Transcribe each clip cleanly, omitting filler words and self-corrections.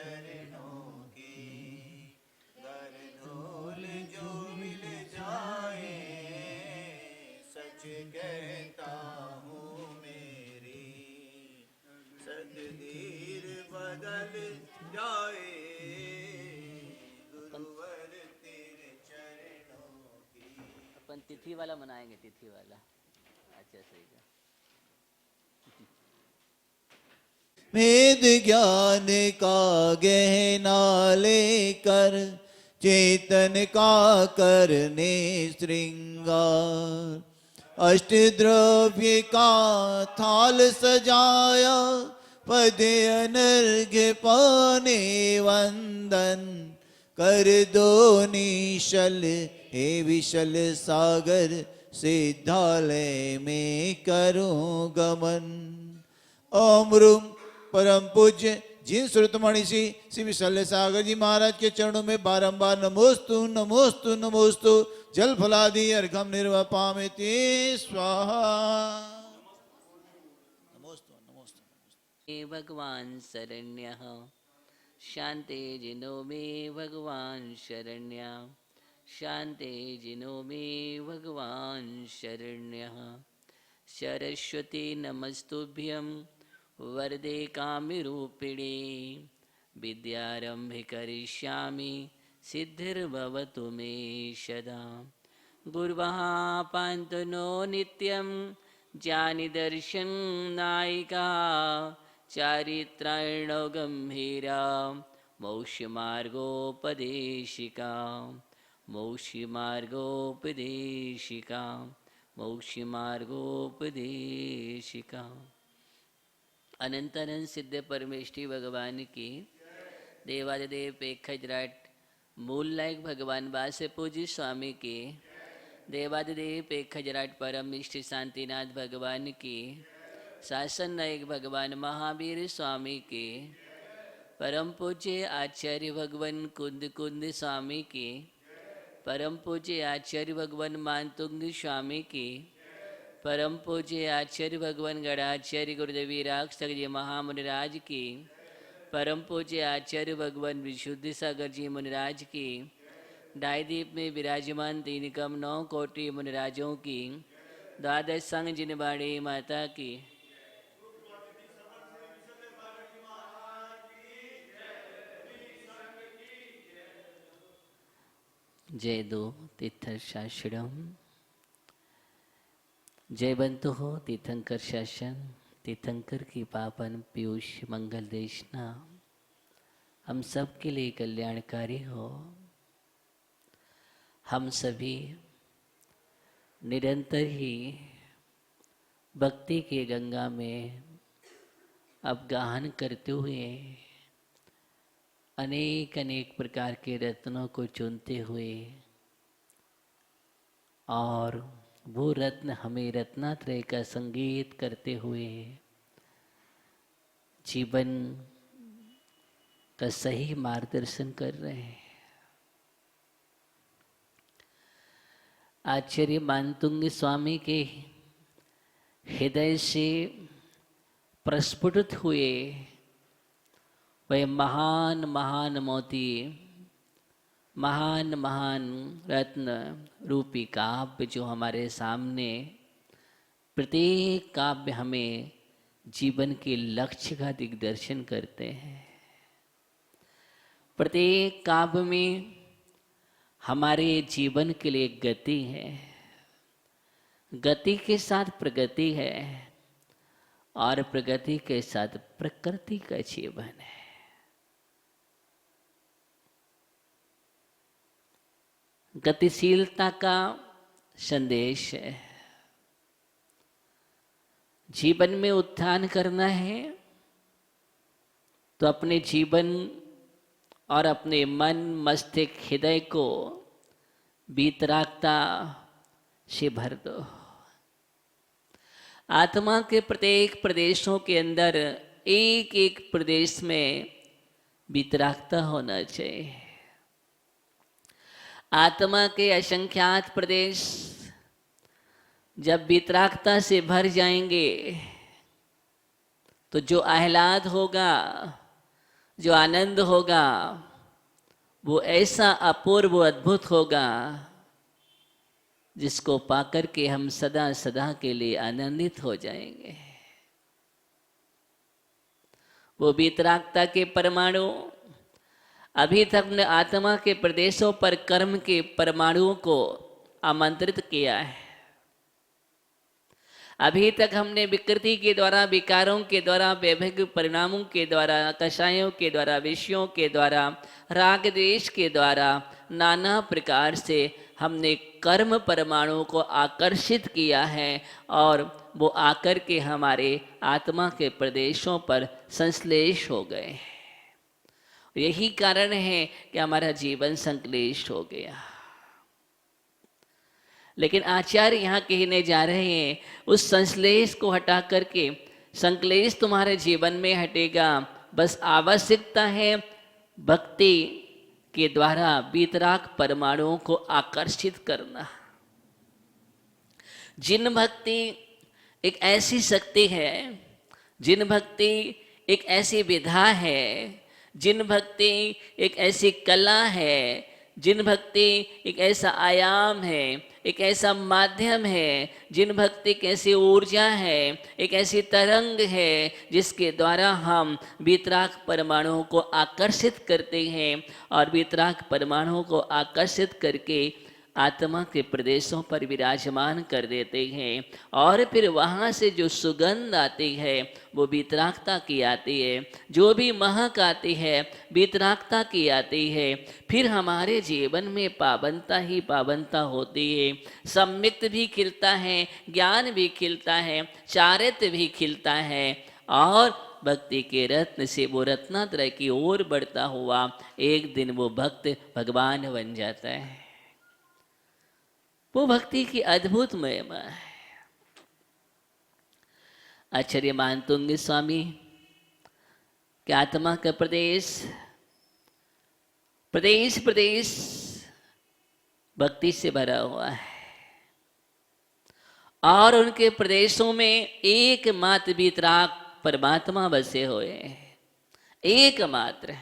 चरणों की। घर धूल जो मिल जाए, सच कहता हूँ मेरी तकदीर बदल जाए, गुरुवर तेरे चरणों की। अपन तिथि वाला मनाएंगे, तिथि वाला। अच्छा सही का। वेद ज्ञान का गहना लेकर चेतन का करने श्रृंगार, अष्ट द्रव्य का थाल सजाया, पद अनर्घ्य पाने वंदन, कर दो निशल हे विशल सागर, सिद्धालय में करूं गमन। ओम रूम परम पूज्य जिन श्रुतमणि श्री विशल्य सागर जी महाराज के चरणों में बारंबार नमोस्तु नमोस्तु नमोस्तु जल फलादि अर्घम निर्वपामिति स्वाहा। नमोस्तु नमोस्तु। हे भगवान शरण्यः, शान्ते जिनो मे भगवान शरण्य, शान्ते जिनो मे भगवान शरण्यः। सरस्वती नमस्तुभ्यं वरदे कामिरूपिणे, विद्यारम्भे करिष्यामि सिद्धिर्भवतु मे सदा। गुर्वः पान्तु नो नित्यं जानि दर्शन नायिका, चारित्रायण गंभीरा मोक्षमार्गोपदेशिका, मोक्षमार्गोपदेशिका, मोक्षमार्गोपदेशिका। अनंत अनंत सिद्ध परमेष्ठी भगवान की, देवादिदेव पेखजराट मूल नायक भगवान वास्य पूज्य स्वामी की, देवादिदेव पेखजराट परम इष्ट शांतिनाथ भगवान की, शासन नायक भगवान महावीर स्वामी के, परम पूज्य आचार्य भगवान कुंद कुंद स्वामी की, परम पूज्य आचार्य भगवान मानतुंग स्वामी की, परम पूज्य आचार्य भगवान गणाचार्य गुरुदेवी राक्षक जी महामुनिराज की, परम पूज्य आचार्य भगवान विशुद्ध सागर जी मुनिराज की, डायदीप में विराजमान तीन कम 9 कोटि मुनिराजों की, द्वादश संग जिनवाणी माता की। जय दो तीर्थर शास्त्रम, जय बंतु हो तीर्थंकर शासन, तीर्थंकर की पावन पीयूष मंगल देशना हम सब के लिए कल्याणकारी हो। हम सभी निरंतर ही भक्ति के गंगा में अवगाहन करते हुए अनेक अनेक प्रकार के रत्नों को चुनते हुए, और वो रत्न हमें रत्नात्रय का संगीत करते हुए जीवन का सही मार्गदर्शन कर रहे हैं। आचार्य मानतुंग स्वामी के हृदय से प्रस्फुटित हुए वह महान महान मोती, महान महान रत्न रूपी काव्य जो हमारे सामने, प्रत्येक काव्य हमें जीवन के लक्ष्य का दिग्दर्शन करते हैं। प्रत्येक काव्य में हमारे जीवन के लिए गति है, गति के साथ प्रगति है, और प्रगति के साथ प्रकृति का जीवन है। गतिशीलता का संदेश है। जीवन में उत्थान करना है तो अपने जीवन और अपने मन मस्तिष्क हृदय को वीतरागता से भर दो। आत्मा के प्रत्येक प्रदेशों के अंदर एक एक प्रदेश में वीतरागता होना चाहिए। आत्मा के असंख्यात प्रदेश जब वीतरागता से भर जाएंगे तो जो आह्लाद होगा जो आनंद होगा वो ऐसा अपूर्व अद्भुत होगा जिसको पाकर के हम सदा सदा के लिए आनंदित हो जाएंगे। वो वीतरागता के परमाणु अभी तक हमने आत्मा के प्रदेशों पर कर्म के परमाणुओं को आमंत्रित किया है। अभी तक हमने विकृति के द्वारा, विकारों के द्वारा, वैभव परिणामों के द्वारा, कषायों के द्वारा, विषयों के द्वारा, राग द्वेष के द्वारा नाना प्रकार से हमने कर्म परमाणुओं को आकर्षित किया है और वो आकर के हमारे आत्मा के प्रदेशों पर संश्लेष हो गए हैं। यही कारण है कि हमारा जीवन संक्लेश हो गया। लेकिन आचार्य यहाँ कहने जा रहे हैं उस संश्लेष को हटा करके संक्लेश तुम्हारे जीवन में हटेगा। बस आवश्यकता है भक्ति के द्वारा वीतराग परमाणुओं को आकर्षित करना। जिन भक्ति एक ऐसी शक्ति है, जिन भक्ति एक ऐसी विधा है, जिन भक्ति एक ऐसी कला है, जिन भक्ति एक ऐसा आयाम है, एक ऐसा माध्यम है, जिन भक्ति एक ऐसी ऊर्जा है, एक ऐसी तरंग है जिसके द्वारा हम वीतराग परमाणुओं को आकर्षित करते हैं और वीतराग परमाणुओं को आकर्षित करके आत्मा के प्रदेशों पर विराजमान कर देते हैं और फिर वहाँ से जो सुगंध आती है वो वीतरागता की आती है, जो भी महक आती है वीतरागता की आती है। फिर हमारे जीवन में पावनता ही पावनता होती है। सम्यक्त भी खिलता है, ज्ञान भी खिलता है, चारित्र्य भी खिलता है और भक्ति के रत्न से वो रत्नात्रय की ओर बढ़ता हुआ एक दिन वो भक्त भगवान बन जाता है। वो भक्ति की अद्भुत महिमा है। आचार्य मानतुंग स्वामी के आत्मा का प्रदेश प्रदेश प्रदेश भक्ति से भरा हुआ है और उनके प्रदेशों में एकमात्र वीतराग परमात्मा बसे हुए हैं। एकमात्र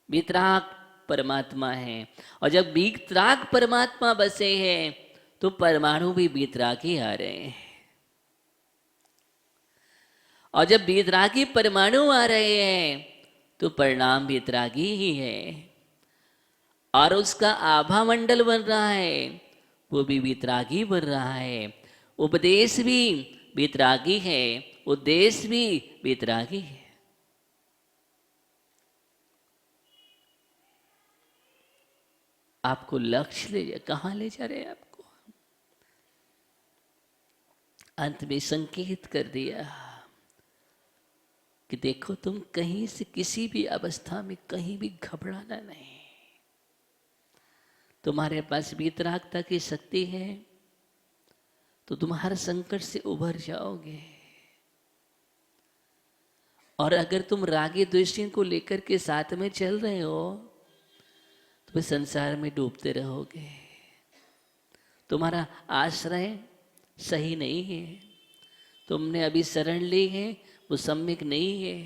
वीतराग परमात्मा है और जब वीतराग परमात्मा बसे हैं तो परमाणु भी वीतरागी आ रहे हैं और जब वीतरागी परमाणु आ रहे हैं तो परिणाम वीतरागी ही है और उसका आभा मंडल बन रहा है वो भी वीतरागी बन रहा है। उपदेश भी वीतरागी है, उद्देश्य भी वीतरागी है। आपको लक्ष्य ले कहाँ ले जा रहे हैं आपको? अंत में संकेत कर दिया कि देखो तुम कहीं से किसी भी अवस्था में कहीं भी घबराना नहीं। तुम्हारे पास वीतरागता की शक्ति है तो तुम हर संकट से उभर जाओगे और अगर तुम रागी द्वेषी को लेकर के साथ में चल रहे हो तो संसार में डूबते रहोगे। तुम्हारा आश्रय सही नहीं है, तुमने अभी शरण ली है वो सम्यक नहीं है।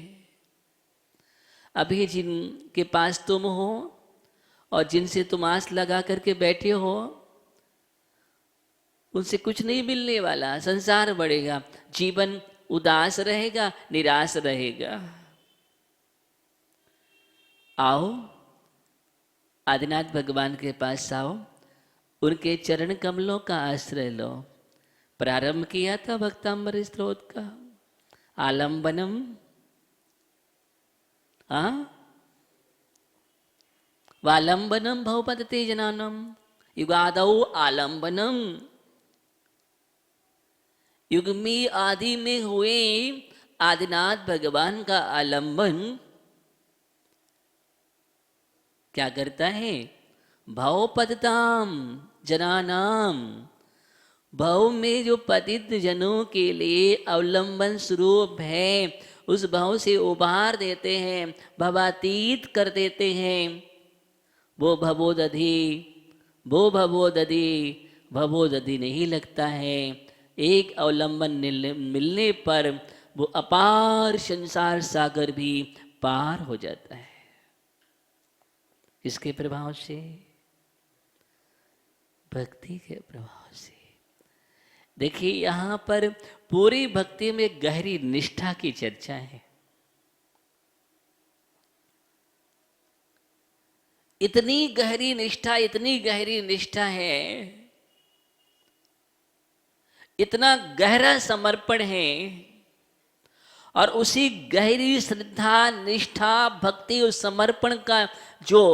अभी जिनके पास तुम हो और जिनसे तुम आस लगा करके बैठे हो उनसे कुछ नहीं मिलने वाला। संसार बढ़ेगा, जीवन उदास रहेगा, निराश रहेगा। आओ आदिनाथ भगवान के पास आओ, उनके चरण कमलों का आश्रय लो। प्रारंभ किया था भक्तांबर स्तोत्र का आलंबनम, वालंबनम भवपतते जनानम युगादौ आलंबनम। युग में आदि में हुए आदिनाथ भगवान का आलंबन क्या करता है? भवपतताम जनानाम, भव में जो पतित जनों के लिए अवलंबन स्वरूप है उस भव से उबार देते हैं, भवातीत कर देते हैं। वो भवोदधि, वो भवोदधि, भवोदधि नहीं लगता है। एक अवलंबन मिलने पर वो अपार संसार सागर भी पार हो जाता है। किसके प्रभाव से? भक्ति के प्रभाव से। देखिए यहां पर पूरी भक्ति में गहरी निष्ठा की चर्चा है। इतनी गहरी निष्ठा है, इतना गहरा समर्पण है, और उसी गहरी श्रद्धा, निष्ठा, भक्ति और समर्पण का जो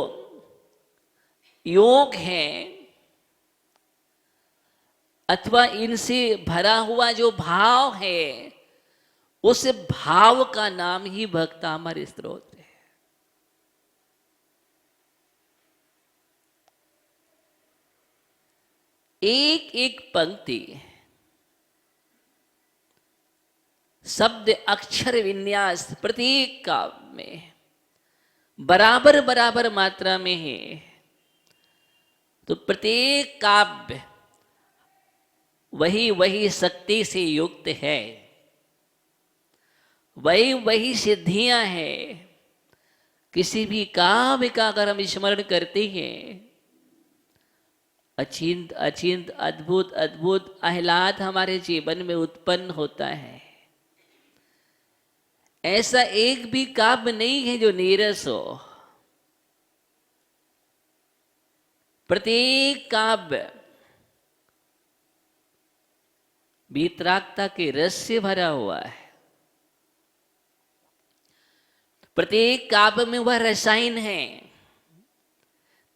योग है, अथवा इनसे भरा हुआ जो भाव है, उस भाव का नाम ही भक्तामर स्तोत्र है। एक एक पंक्ति, शब्द, अक्षर, विन्यास प्रत्येक काव्य में बराबर बराबर मात्रा में है। तो प्रत्येक काव्य वही वही शक्ति से युक्त है, वही वही सिद्धियां हैं। किसी भी काव्य का अगर हम स्मरण करते हैं, अचिंत अचिंत अद्भुत अद्भुत आह्लाद हमारे जीवन में उत्पन्न होता है। ऐसा एक भी काव्य नहीं है जो नीरस हो। प्रत्येक काव्य वीतरागता के रस से भरा हुआ है। प्रत्येक काव्य में वह रसायन है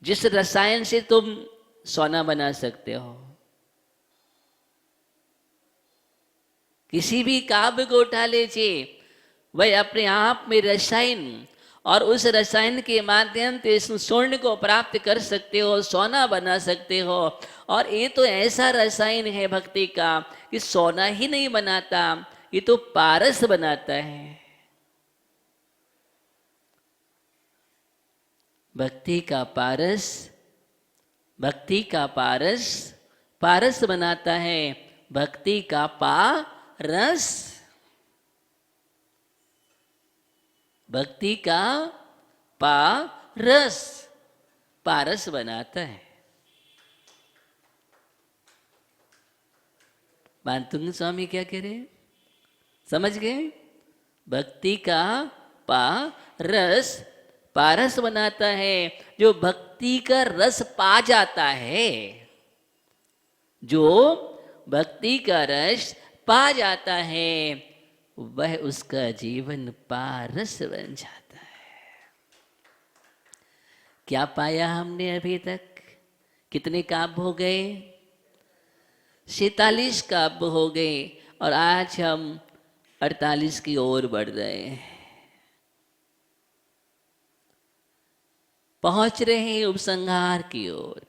जिस रसायन से तुम सोना बना सकते हो। किसी भी काव्य को उठा लीजिए, वह अपने आप में रसायन, और उस रसायन के माध्यम से इस स्वर्ण को प्राप्त कर सकते हो, सोना बना सकते हो। और ये तो ऐसा रसायन है भक्ति का कि सोना ही नहीं बनाता, ये तो पारस बनाता है। भक्ति का पारस, भक्ति का पारस पारस बनाता है। भक्ति का पारस, भक्ति का पारस पारस बनाता है। मानतुंग स्वामी क्या कह रहे हैं? समझ गए? भक्ति का पारस पारस बनाता है। जो भक्ति का रस पा जाता है, जो भक्ति का रस पा जाता है, वह उसका जीवन पारस बन जाता है। क्या पाया हमने अभी तक? कितने काव्य हो गए? 47 काव्य हो गए, और आज हम 48 की ओर बढ़ रहे हैं। पहुंच रहे हैं उपसंहार की ओर।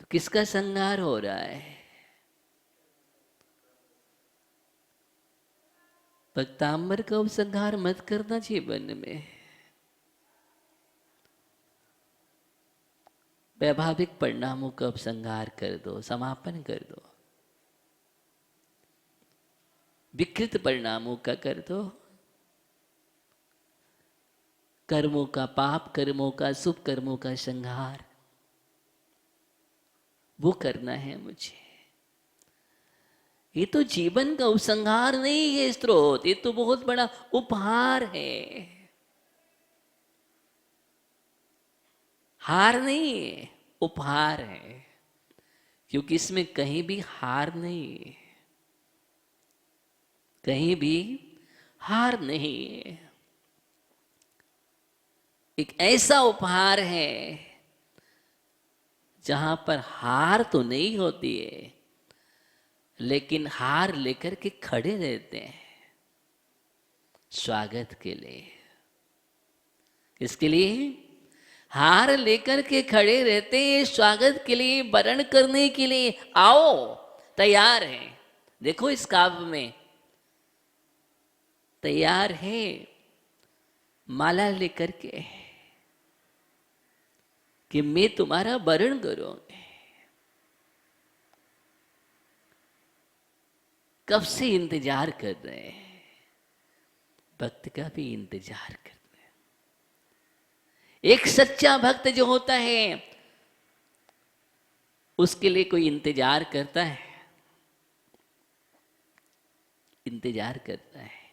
तो किसका संहार हो रहा है? भक्तांबर का उपसंहार मत करना जीवन में। वैभाविक परिणामों का उपसंहार कर दो, समापन कर दो। विकृत परिणामों का कर दो। कर्मों का, पाप कर्मों का, शुभ कर्मों का संहार, वो करना है मुझे। ये तो जीवन का उपसंहार नहीं है स्त्रोत, ये तो बहुत बड़ा उपहार है। हार नहीं है, उपहार है। क्योंकि इसमें कहीं भी हार नहीं है, कहीं भी हार नहीं है। एक ऐसा उपहार है जहां पर हार तो नहीं होती है, लेकिन हार लेकर के खड़े रहते हैं स्वागत के लिए। किसके लिए? हार लेकर के खड़े रहते हैं स्वागत के लिए, वरण करने के लिए। आओ, तैयार है। देखो इस काव्य में तैयार है, माला लेकर के कि मैं तुम्हारा वरण करूंगी। कब से इंतजार कर रहे हैं, भक्त का भी इंतजार करते हैं। एक सच्चा भक्त जो होता है उसके लिए कोई इंतजार करता है, इंतजार करता है।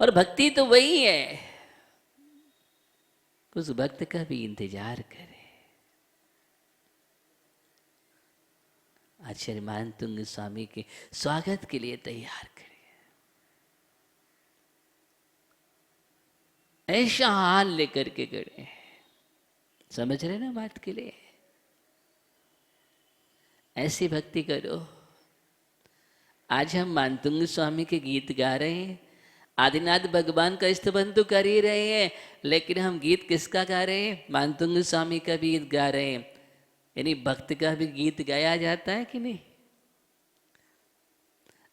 और भक्ति तो वही है, उस भक्त का भी इंतजार करे। आचार्य मानतुंग स्वामी के स्वागत के लिए तैयार करे। ऐसा हाल लेकर के गए, समझ रहे ना बात के लिए? ऐसी भक्ति करो। आज हम मानतुंग स्वामी के गीत गा रहे हैं, आदिनाथ भगवान का स्तवन तो कर ही रहे हैं, लेकिन हम गीत किसका गा रहे हैं? मानतुंग स्वामी का भी गीत गा रहे हैं। यानी भक्त का भी गीत गाया जाता है कि नहीं?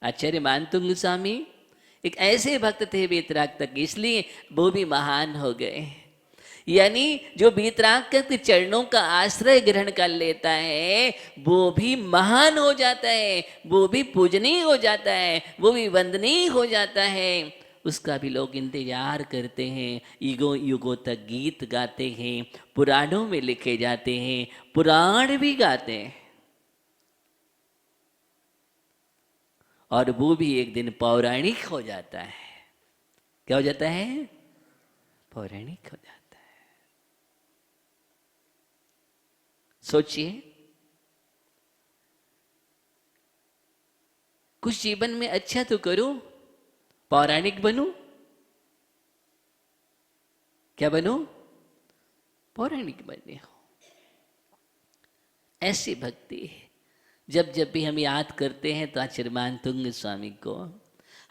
आचार्य मानतुंग स्वामी एक ऐसे भक्त थे वीतराग तक, इसलिए वो भी महान हो गए। यानी जो वीतराग के चरणों का आश्रय ग्रहण कर लेता है वो भी महान हो जाता है, वो भी पूजनीय हो जाता है, वो भी वंदनीय हो जाता है। उसका भी लोग इंतजार करते हैं, युगों युगों तक गीत गाते हैं, पुराणों में लिखे जाते हैं, पुराण भी गाते हैं। और वो भी एक दिन पौराणिक हो जाता है। क्या हो जाता है? पौराणिक हो जाता है। सोचिए, कुछ जीवन में अच्छा तो करो, पौराणिक बनूं? क्या बनूं? पौराणिक बने हो। ऐसी भक्ति जब जब भी हम याद करते हैं तो आचार्य मानतुंग स्वामी को,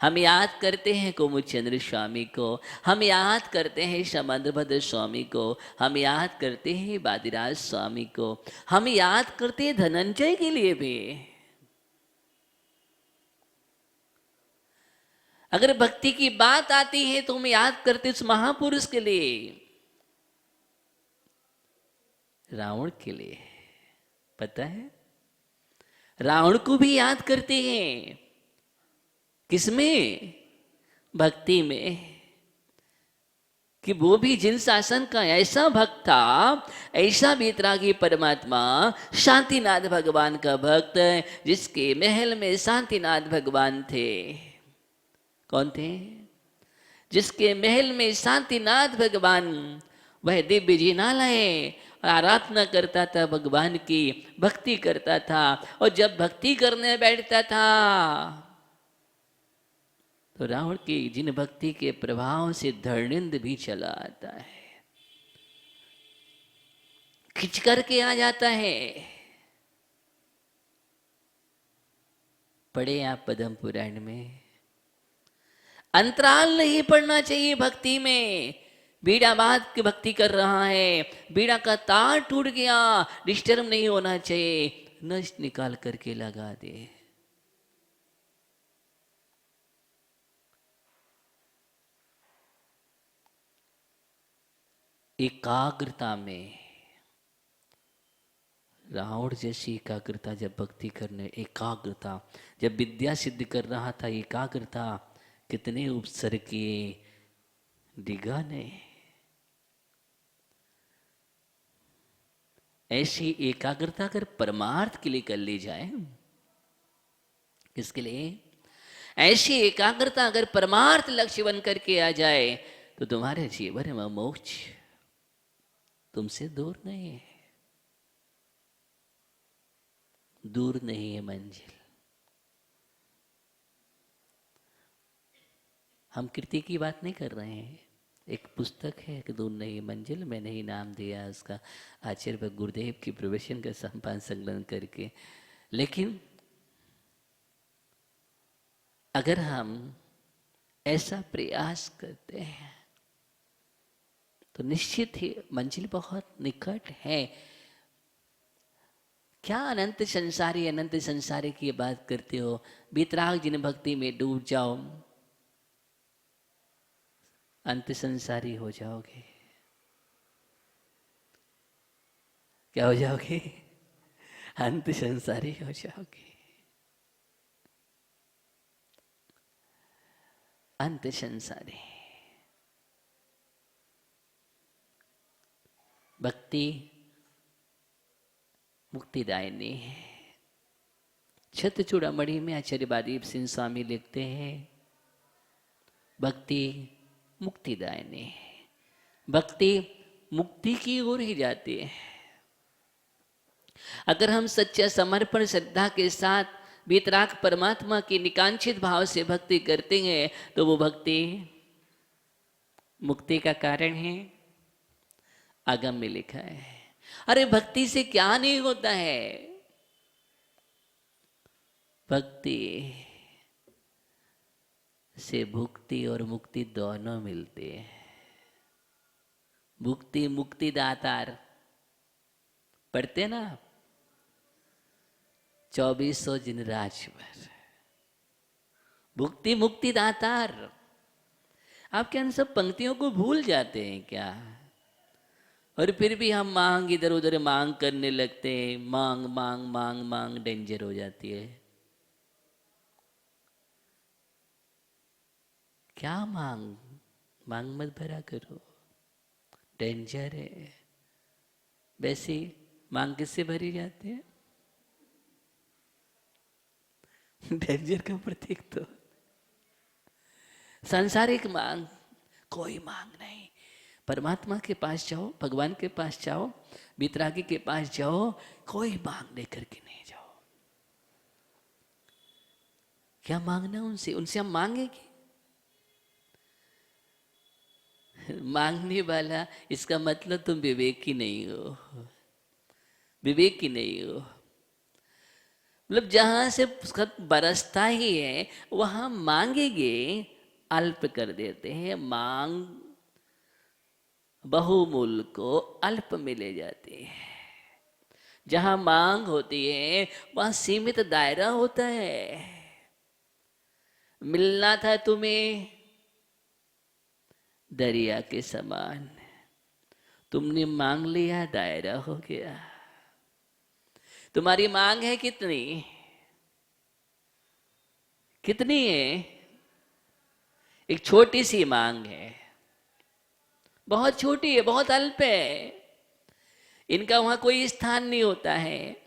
हम याद करते हैं कोमुदचंद्र स्वामी को, हम याद करते हैं श्यामानंद स्वामी को, हम याद करते हैं बादीराज स्वामी को, हम याद करते हैं धनंजय के लिए भी। अगर भक्ति की बात आती है तो हम याद करते उस महापुरुष के लिए, रावण के लिए। पता है, रावण को भी याद करते हैं। किसमें? भक्ति में। कि वो भी जिन शासन का ऐसा भक्त था, ऐसा वीतरागी परमात्मा शांतिनाथ भगवान का भक्त, जिसके महल में शांतिनाथ भगवान थे। कौन थे? जिसके महल में शांतिनाथ भगवान, वह दिव्य जिनालय, आराधना करता था भगवान की, भक्ति करता था। और जब भक्ति करने बैठता था तो रावण की जिन भक्ति के प्रभाव से धर्णिंद भी चला आता है, खिंच करके आ जाता है। पढ़े आप पद्म पुराण में, अंतराल नहीं पड़ना चाहिए भक्ति में। बीड़ा बात की भक्ति कर रहा है, बीड़ा का तार टूट गया, डिस्टर्ब नहीं होना चाहिए, नस निकाल करके लगा दे। एकाग्रता में, रावण जैसी एकाग्रता, जब भक्ति करने एकाग्रता, जब विद्या सिद्ध कर रहा था एकाग्रता, कितने उपसर्ग किए डिगा ने। ऐसी एकाग्रता अगर परमार्थ के लिए कर ली जाए, किसके लिए? ऐसी एकाग्रता अगर परमार्थ लक्ष्य बन करके आ जाए तो तुम्हारे जीवन में मोक्ष तुमसे दूर नहीं है, दूर नहीं है मंजिल। हम कृति की बात नहीं कर रहे हैं। एक पुस्तक है कि दूर नहीं मंजिल, मैंने ही नाम दिया उसका, आचार्य गुरुदेव की प्रवचन का संपादन संकलन करके। लेकिन अगर हम ऐसा प्रयास करते हैं तो निश्चित ही मंजिल बहुत निकट है। क्या अनंत संसारी की बात करते हो? वीतराग जिन भक्ति में डूब जाओ, अंत संसारी हो जाओगे। क्या हो जाओगे? अंत संसारी हो जाओगे। अंत संसारी। भक्ति मुक्तिदायिनी है। छत्र चूड़ामणि में आचार्य बादीप सिंह स्वामी लिखते हैं, भक्ति मुक्तिदायिनी है। भक्ति मुक्ति की ओर ही जाती है। अगर हम सच्चा समर्पण श्रद्धा के साथ वीतराग परमात्मा की निकांक्षित भाव से भक्ति करते हैं तो वो भक्ति मुक्ति का कारण है। आगम में लिखा है। अरे भक्ति से क्या नहीं होता है? भक्ति से भुक्ति और मुक्ति दोनों मिलते हैं। भुक्ति मुक्ति दातार पढ़ते ना 2400 जिन राज पर। भुक्ति मुक्ति दातार। आप क्या इन सब पंक्तियों को भूल जाते हैं क्या? और फिर भी हम मांग इधर उधर मांग करने लगते हैं। मांग मांग मांग मांग डेंजर हो जाती है। क्या मांग मांग मत भरा करो, डेंजर है। वैसे मांग किससे भरी जाती है? डेंजर का प्रतीक तो सांसारिक मांग, कोई मांग नहीं। परमात्मा के पास जाओ, भगवान के पास जाओ, वितरागी के पास जाओ, कोई मांग लेकर के नहीं जाओ। क्या मांगना उनसे? उनसे हम मांगेंगे? मांगने वाला, इसका मतलब तुम विवेकी नहीं हो। विवेकी नहीं हो मतलब जहां से बरसता ही है वहां मांगेंगे अल्प कर देते हैं। मांग बहुमूल को अल्प में ले जाती है। जहां मांग होती है वहां सीमित दायरा होता है। मिलना था तुम्हें दरिया के समान, तुमने मांग लिया, दायरा हो गया। तुम्हारी मांग है कितनी? कितनी है? एक छोटी सी मांग है, बहुत छोटी है, बहुत अल्प है। इनका वहां कोई स्थान नहीं होता है।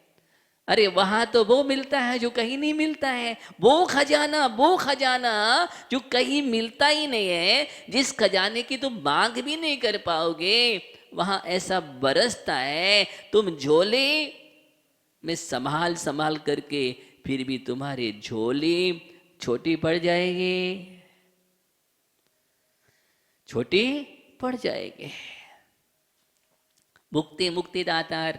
अरे वहां तो वो मिलता है जो कहीं नहीं मिलता है। वो खजाना जो कहीं मिलता ही नहीं है, जिस खजाने की तुम मांग भी नहीं कर पाओगे, वहां ऐसा बरसता है तुम झोले में संभाल संभाल करके फिर भी तुम्हारी झोली छोटी पड़ जाएगी, छोटी पड़ जाएगी। मुक्ति मुक्ति दातार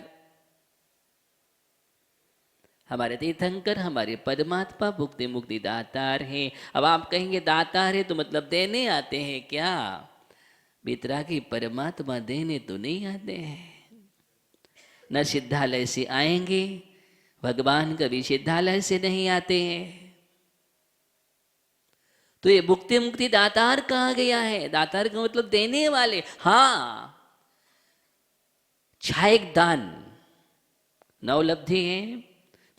हमारे तीर्थंकर, हमारे परमात्मा मुक्ति मुक्ति दातार हैं। अब आप कहेंगे दातार है तो मतलब देने आते हैं क्या? वितरागी परमात्मा देने तो नहीं आते हैं। न सिद्धालय से आएंगे, भगवान कभी सिद्धालय से नहीं आते हैं। तो ये मुक्ति मुक्ति दातार कहा गया है। दातार का मतलब देने वाले। हाँ, छायक दान नवलब्धि है,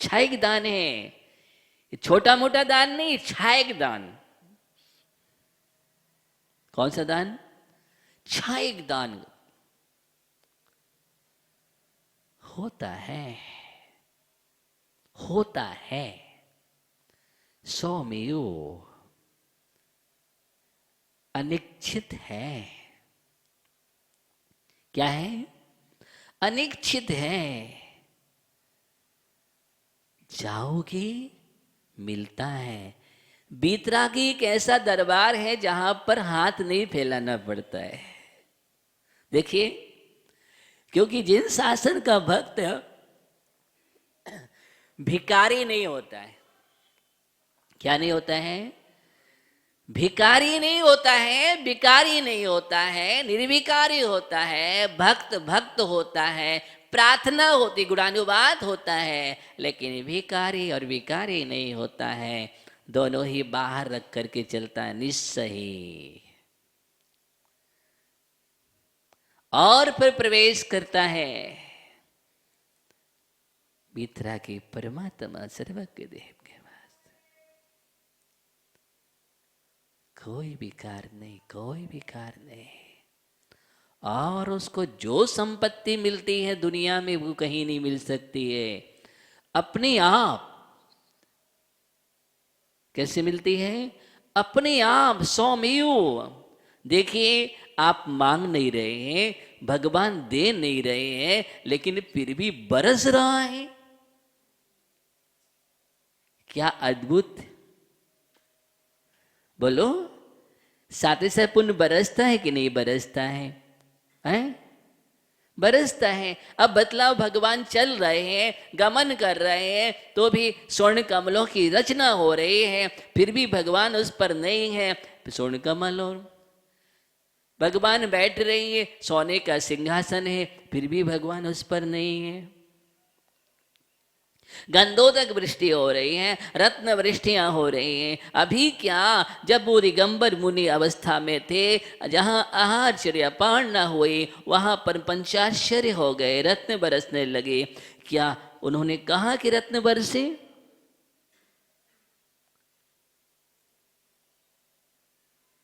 छायक दान है। छोटा मोटा दान नहीं, छायक दान। कौन सा दान? छायक दान होता है, होता है। सौम्यो अनिश्चित है। क्या है? अनिश्चित है। जाओगे मिलता है। बीतरागी एक ऐसा दरबार है जहां पर हाथ नहीं फैलाना पड़ता है। देखिए, क्योंकि जिन शासन का भक्त भिकारी नहीं होता है। क्या नहीं होता है? भिकारी नहीं होता है, बिकारी नहीं होता है, निर्विकारी होता है, भक्त भक्त होता है, प्रार्थना होती, गुणानुवाद होता है, लेकिन भिकारी और विकारी नहीं होता है। दोनों ही बाहर रख करके चलता है, निस्सही। और फिर प्रवेश करता है मित्रा की परमात्मा सर्वज्ञ देव के पास। कोई विकार नहीं, कोई विकार नहीं। और उसको जो संपत्ति मिलती है दुनिया में वो कहीं नहीं मिल सकती है। अपने आप कैसे मिलती है? अपने आप स्वमेव। देखिए, आप मांग नहीं रहे हैं, भगवान दे नहीं रहे हैं, लेकिन फिर भी बरस रहा है। क्या अद्भुत! बोलो, साथ साथ पुण्य बरसता है कि नहीं बरसता है? हैं? बरसता है। अब बतलाओ, भगवान चल रहे हैं, गमन कर रहे हैं, तो भी स्वर्ण कमलों की रचना हो रही है, फिर भी भगवान उस पर नहीं है। स्वर्ण कमल और भगवान बैठ रही है, सोने का सिंहासन है, फिर भी भगवान उस पर नहीं है। गंधोदक वृष्टि हो रही है, रत्न वृष्टियां हो रही हैं। अभी क्या, जब वो दिगंबर मुनि अवस्था में थे, जहां आश्चर्य अपार न हुए, वहां पर पंचाश्चर्य हो गए, रत्न बरसने लगे। क्या उन्होंने कहा कि रत्न बरसे?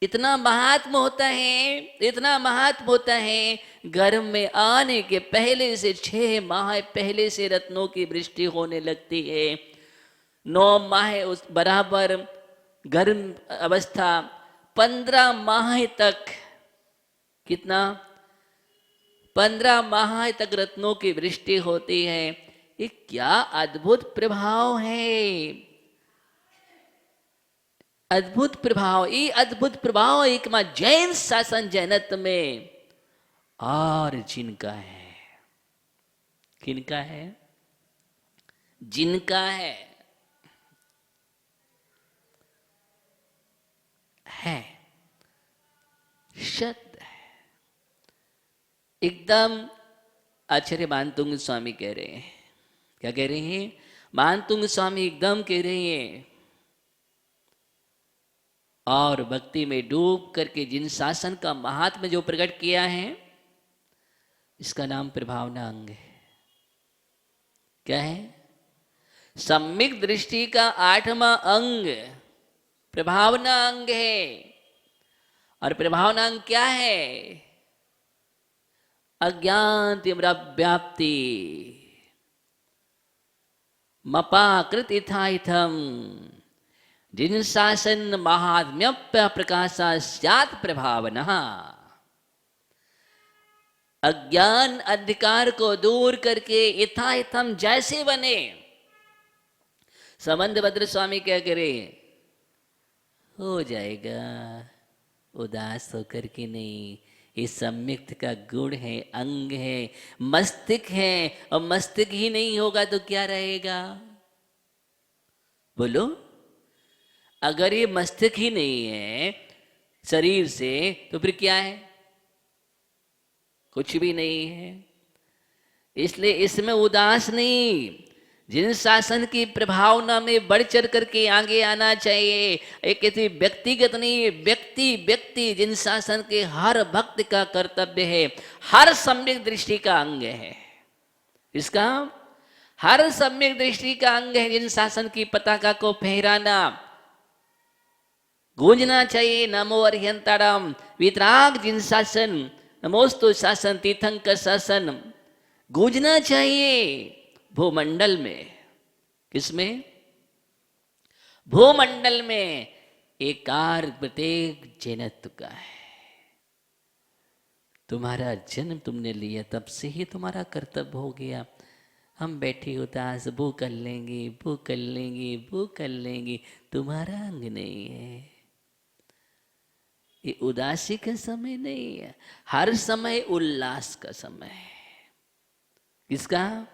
इतना महात्म होता है, इतना महात्म होता है। गर्भ में आने के पहले से 6 माह पहले से रत्नों की वृष्टि होने लगती है। 9 माह उस बराबर गर्भ अवस्था, 15 माह तक, कितना? 15 माह तक रत्नों की वृष्टि होती है। ये क्या अद्भुत प्रभाव है! अद्भुत प्रभाव। ये अद्भुत प्रभाव एक मां जैन शासन जैनत में और जिनका है। किनका है? जिनका है शब्द है। एकदम आचार्य मानतुंग स्वामी कह रहे हैं। क्या कह रहे हैं? मानतुंग स्वामी एकदम कह रहे हैं, और भक्ति में डूब करके जिन शासन का महात्म्य जो प्रकट किया है, इसका नाम प्रभावना अंग है। क्या है? सम्यक दृष्टि का 8वां अंग प्रभावना अंग है। और प्रभावना अंग क्या है? अज्ञान व्याप्ति, मपाकृत इथाइथम, जिन शासन महात्म्य प्रकाशा स्यात् प्रभावना। अज्ञान अंधकार को दूर करके यथायथम जैसे बने। संबंध भद्र स्वामी क्या करे? हो जाएगा, उदास होकर के नहीं। ये सम्यक्त का गुण है, अंग है, मस्तिष्क है। और मस्तिष्क ही नहीं होगा तो क्या रहेगा? बोलो, अगर ये मस्तिष्क ही नहीं है शरीर से, तो फिर क्या है? कुछ भी नहीं है। इसलिए इसमें उदास नहीं, जिन शासन की प्रभावना में बढ़ चढ़ करके आगे आना चाहिए। एक किसी व्यक्तिगत नहीं, व्यक्ति जिन शासन के हर भक्त का कर्तव्य है, हर सम्यक दृष्टि का अंग है। इसका हर सम्यक दृष्टि का अंग है जिन शासन की पताका को फहराना, गूंजना चाहिए। नमो अर्हंताराम वितराग जिन शासन, नमोस्तु शासन तीर्थंकर शासन गूंजना चाहिए भूमंडल में। किसमें? भूमंडल में। एकार प्रत्येक जैनत्व का है। तुम्हारा जन्म तुमने लिया, तब से ही तुम्हारा कर्तव्य हो गया। हम बैठे उदास, वो कर लेंगे, वो कर लेंगे, वो कर लेंगे, तुम्हारा अंग नहीं है। ये उदासी का समय नहीं है, हर समय उल्लास का समय है। किसका?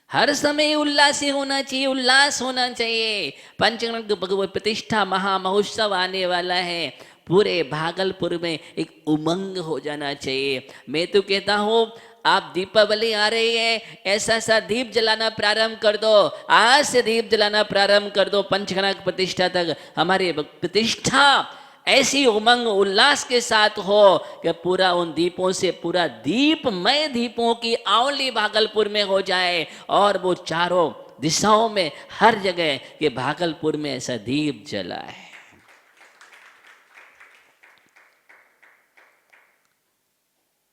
हर समय उल्लासी होना चाहिए, उल्लास होना चाहिए। पंचगण भगवत प्रतिष्ठा महामहोत्सव आने वाला है। पूरे भागलपुर में एक उमंग हो जाना चाहिए। मैं तो कहता हूँ, आप दीपावली आ रही है, ऐसा सा दीप जलाना प्रारंभ कर दो। आज से दीप जलाना प्रारंभ कर दो। पंचगण प्रतिष्ठा तक हमारी प्रतिष्ठा ऐसी उमंग उल्लास के साथ हो कि पूरा उन दीपों से पूरा दीपमय दीपों की आवली भागलपुर में हो जाए, और वो चारों दिशाओं में हर जगह के भागलपुर में ऐसा दीप जला है।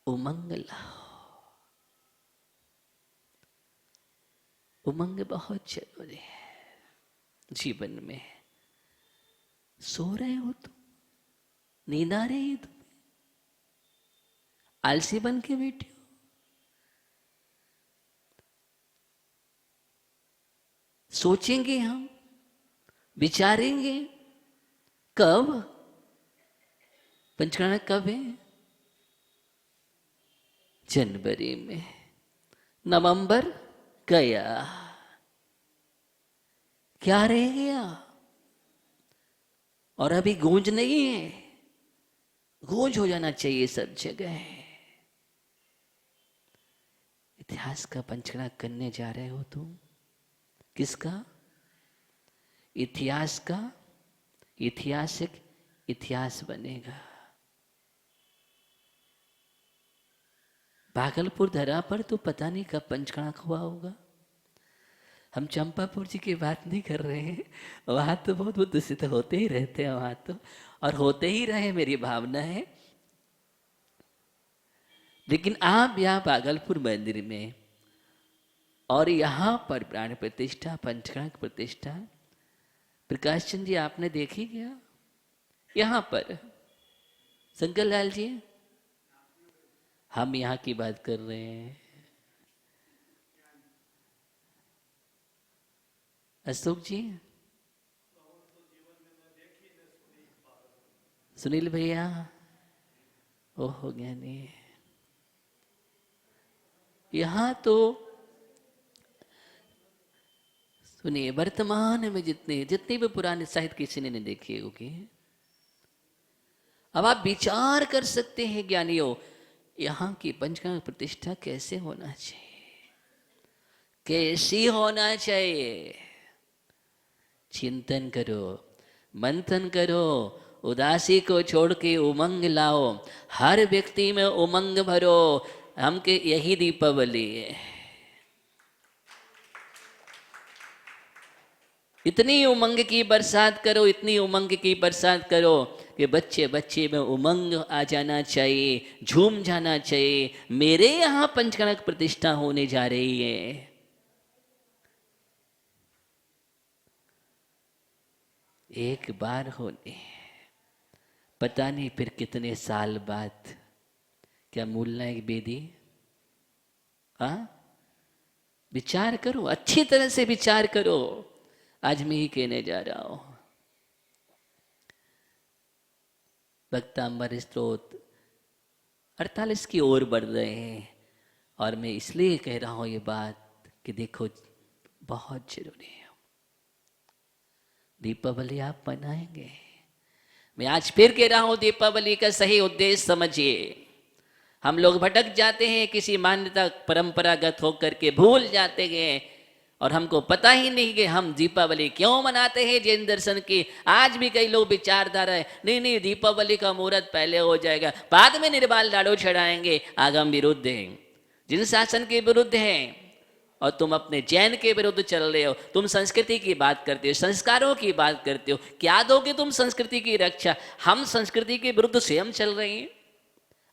उमंग लाओ। उमंग बहुत जरूरी है जीवन में। सो रहे हो तुम, नींद आ रही है तुम्हें, आलसी बन के बैठे हो, सोचेंगे हम, विचारेंगे कब? पंचकर्म कब है? जनवरी में। नवंबर गया, क्या रह गया? और अभी गूंज नहीं है, गूंज हो जाना चाहिए सब जगह। इतिहास का पंचकर्म करने जा रहे हो तुम। किसका? इतिहास का। ऐतिहासिक इतिहास बनेगा। भागलपुर धरा पर तो पता नहीं कब पंचकर्म हुआ होगा। हम चंपापुर जी की बात नहीं कर रहे हैं, वहां तो बहुत बुद्ध सिद्ध होते ही रहते हैं वहां तो, और होते ही रहे, मेरी भावना है। लेकिन आप यहाँ भागलपुर मंदिर में और यहाँ पर प्राण प्रतिष्ठा, पंचकर्म प्रतिष्ठा, प्रकाश चंद जी आपने देखी क्या? यहाँ पर शंकर लाल जी, हम यहाँ की बात कर रहे हैं। अशोक जी, सुनील भैया, ओहो ज्ञानी, यहाँ तो सुनिए, वर्तमान में जितने भी पुराने साहित्य किसी ने नहीं देखे होगी। अब आप विचार कर सकते हैं ज्ञानियों, यहाँ की पंचकर्म प्रतिष्ठा कैसे होना चाहिए, कैसी होना चाहिए। चिंतन करो, मंथन करो, उदासी को छोड़ के उमंग लाओ, हर व्यक्ति में उमंग भरो। हमके यही दीपावली है। इतनी उमंग की बरसात करो, इतनी उमंग की बरसात करो कि बच्चे बच्चे में उमंग आ जाना चाहिए, झूम जाना चाहिए। मेरे यहाँ पंचकर्म प्रतिष्ठा होने जा रही है। एक बार होने, पता नहीं फिर कितने साल बाद। क्या मूल नायक बेदी? हाँ, विचार करो, अच्छी तरह से विचार करो। आज मैं ही कहने जा रहा हूं। भक्तांबर स्तोत्र 48 की ओर बढ़ रहे हैं, और मैं इसलिए कह रहा हूं ये बात कि देखो, बहुत जरूरी है। दीपावली आप मनाएंगे, मैं आज फिर कह रहा हूं, दीपावली का सही उद्देश्य समझिए। हम लोग भटक जाते हैं, किसी मान्यता परंपरागत होकर के भूल जाते हैं, और हमको पता ही नहीं कि हम दीपावली क्यों मनाते हैं। जैन दर्शन की आज भी कई लोग विचारधारा है, नहीं नहीं दीपावली का मुहूर्त पहले हो जाएगा, बाद में निर्बाल लाडू चढ़ाएंगे। आगम विरुद्ध हैं, जिन शासन के विरुद्ध हैं, और तुम अपने जैन के विरुद्ध चल रहे हो। तुम संस्कृति की बात करते हो, संस्कारों की बात करते हो, क्या दोगे तुम संस्कृति की रक्षा? हम संस्कृति के विरुद्ध स्वयं चल रहे हैं,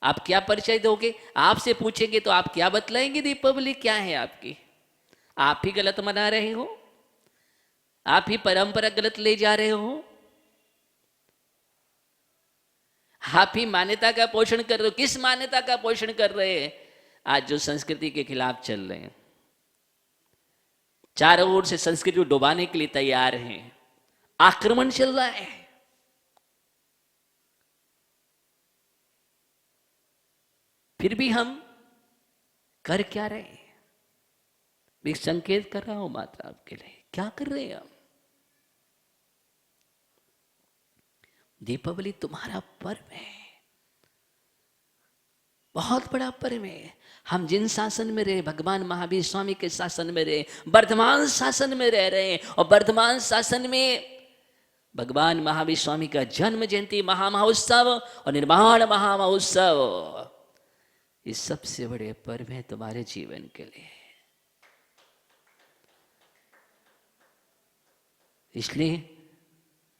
आप क्या परिचय दोगे? आपसे पूछेंगे तो आप क्या बतलाएंगे? दीपावली क्या है आपकी? आप ही गलत मना रहे हो, आप ही परंपरा गलत ले जा रहे हो, आप ही मान्यता का पोषण कर रहे हो। किस मान्यता का पोषण कर रहे हैं? आज जो संस्कृति के खिलाफ चल रहे हैं, चारों ओर से संस्कृति को डुबाने के लिए तैयार हैं, आक्रमण चल रहा है। फिर भी हम कर क्या रहे हैं? मैं संकेत कर रहा हूं माता आपके लिए, क्या कर रहे हैं हम? दीपावली तुम्हारा पर्व है, बहुत बड़ा पर्व है। हम जिन शासन में रहे, भगवान महावीर स्वामी के शासन में रहे, वर्धमान शासन में रह रहे हैं, और वर्धमान शासन में भगवान महावीर स्वामी का जन्म जयंती महामहोत्सव और निर्माण महामहोत्सव, ये सबसे बड़े पर्व है तुम्हारे जीवन के लिए। इसलिए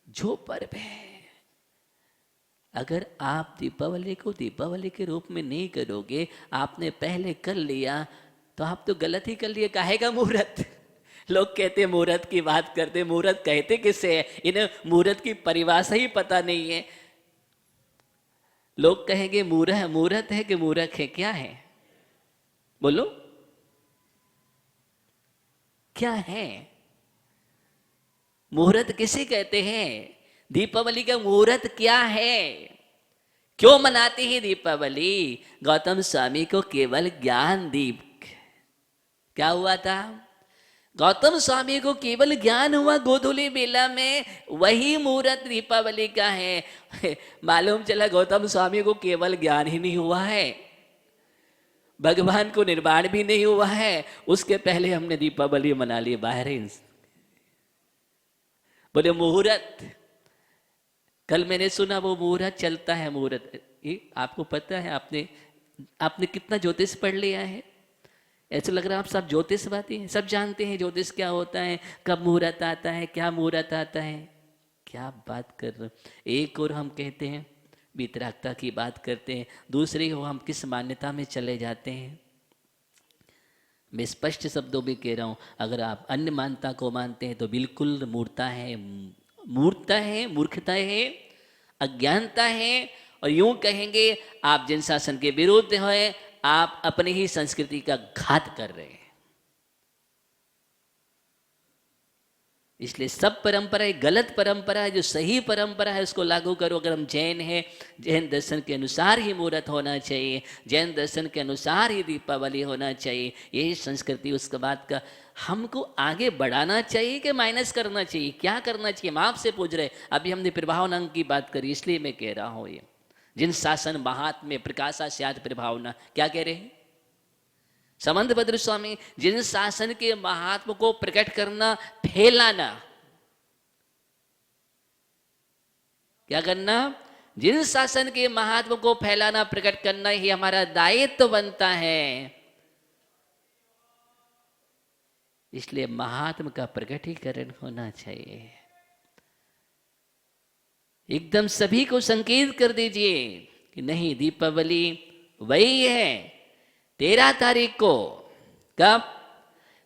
जो पर्व है, अगर आप दीपावली को दीपावली के रूप में नहीं करोगे, आपने पहले कर लिया तो आप तो गलत ही कर लिए। काहे का मुहूर्त? लोग कहते मुहूर्त की बात करते, मुहूर्त कहते किसे है? इन्हें मुहूर्त की परिभाषा ही पता नहीं है। लोग कहेंगे मुहूर्त है कि मूर्ख है? क्या है बोलो, क्या है? मुहूर्त किसे कहते हैं? दीपावली का मुहूर्त क्या है? क्यों मनाते हैं दीपावली? गौतम स्वामी को केवल ज्ञान दीप, क्या हुआ था? गौतम स्वामी को केवल ज्ञान हुआ गोधूली बेला में, वही मुहूर्त दीपावली का है। मालूम चला गौतम स्वामी को केवल ज्ञान ही नहीं हुआ है, भगवान को निर्वाण भी नहीं हुआ है, उसके पहले हमने दीपावली मना ली बाहर। बोले मुहूर्त, कल मैंने सुना वो मुहूर्त चलता है। मुहूर्त आपको पता है? आपने कितना ज्योतिष पढ़ लिया है? ऐसा लग रहा है आप सब ज्योतिषवादी हैं, सब जानते हैं ज्योतिष क्या होता है, कब मुहूर्त आता है, क्या मुहूर्त आता है। क्या बात कर रहे हो? एक और हम कहते हैं वितरागता की बात करते हैं, दूसरी हो हम किस मान्यता में चले जाते हैं। मैं स्पष्ट शब्दों में कह रहा हूँ, अगर आप अन्य मान्यता को मानते हैं तो बिल्कुल मूर्खता है, मूर्खता है, अज्ञानता है। और यूं कहेंगे आप जिन शासन के विरुद्ध हैं, आप अपनी ही संस्कृति का घात कर रहे हैं। इसलिए सब परंपरा एक गलत परंपरा है, जो सही परंपरा है उसको लागू करो। अगर हम जैन हैं, जैन दर्शन के अनुसार ही मुहूर्त होना चाहिए, जैन दर्शन के अनुसार ही दीपावली होना चाहिए, यही संस्कृति उसके बाद का हमको आगे बढ़ाना चाहिए कि माइनस करना चाहिए? क्या करना चाहिए? हम आपसे पूछ रहे। अभी हमने प्रभावना की बात करी, इसलिए मैं कह रहा हूँ, ये जिन शासन महात्म्य प्रकाशा स्यात् प्रभावना, क्या कह रहे हैं समंत भद्र स्वामी? जिन शासन के महात्म को प्रकट करना, फैलाना, क्या करना? जिन शासन के महात्म को फैलाना, प्रकट करना ही हमारा दायित्व बनता है। इसलिए महात्म का प्रकटीकरण होना चाहिए। एकदम सभी को संकेत कर दीजिए कि नहीं, दीपावली वही है 13 तारीख को। कब?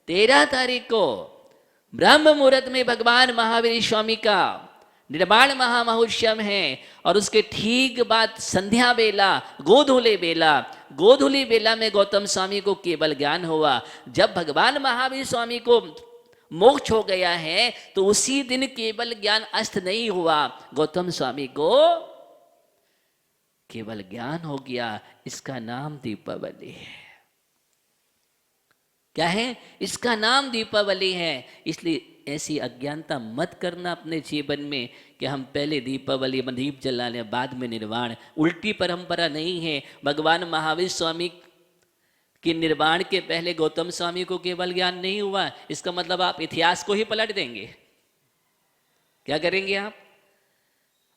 13 तारीख को ब्रह्म मुहूर्त में भगवान महावीर स्वामी का निर्वाण महामहोत्सव है। और उसके ठीक बाद संध्या बेला, गोधूली बेला में गौतम स्वामी को केवल ज्ञान हुआ। जब भगवान महावीर स्वामी को मोक्ष हो गया है तो उसी दिन केवल ज्ञान अस्त नहीं हुआ, गौतम स्वामी को केवल ज्ञान हो गया। इसका नाम दीपावली है। क्या है? इसका नाम दीपावली है। इसलिए ऐसी अज्ञानता मत करना अपने जीवन में कि हम पहले दीपावली में दीप जला लें, बाद में निर्वाण। उल्टी परंपरा नहीं है। भगवान महावीर स्वामी कि निर्वाण के पहले गौतम स्वामी को केवल ज्ञान नहीं हुआ, इसका मतलब आप इतिहास को ही पलट देंगे। क्या करेंगे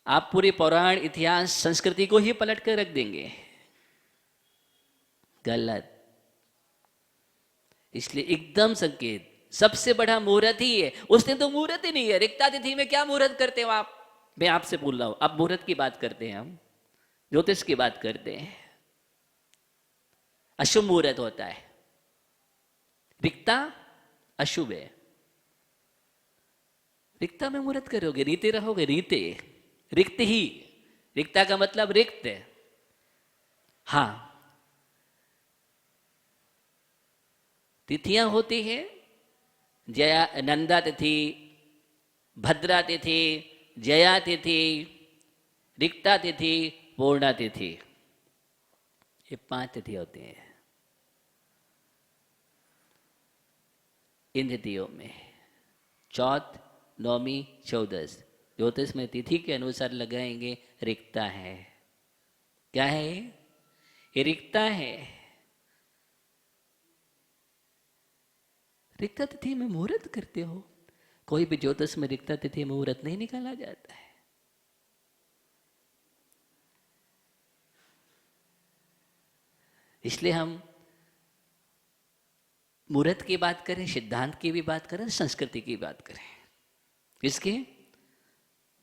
आप पूरे पौराण, इतिहास, संस्कृति को ही पलट कर रख देंगे। गलत। इसलिए एकदम संकेत, सबसे बड़ा मुहूर्त ही है। उस दिन तो मुहूर्त ही नहीं है। रिक्ता तिथि में क्या मुहूर्त करते हो आप? मैं आपसे बोल रहा हूं, अब मुहूर्त की बात करते हैं, हम ज्योतिष की बात करते हैं। अशुभ मुहूर्त होता है, रिक्ता अशुभ है। रिक्ता में मुहूर्त करोगे, रीते रहोगे, रीते रिक्त ही। रिक्ता का मतलब रिक्त। हाँ, तिथियां होती है जया, नंदा तिथि, भद्रा तिथि, जया तिथि, रिक्ता तिथि, पूर्णा तिथि, ये 5 तिथि होती हैं इन तिथियों में। चौथ, नौमी, चौदस ज्योतिष में तिथि के अनुसार लगाएंगे। रिक्ता है। क्या है? ये रिक्ता है। रिक्ता तिथि में मुहूर्त करते हो? कोई भी ज्योतिष में रिक्ता तिथि मुहूर्त नहीं निकाला जाता है। इसलिए हम मुहूर्त की बात करें, सिद्धांत की भी बात करें, संस्कृति की बात करें। किसकी?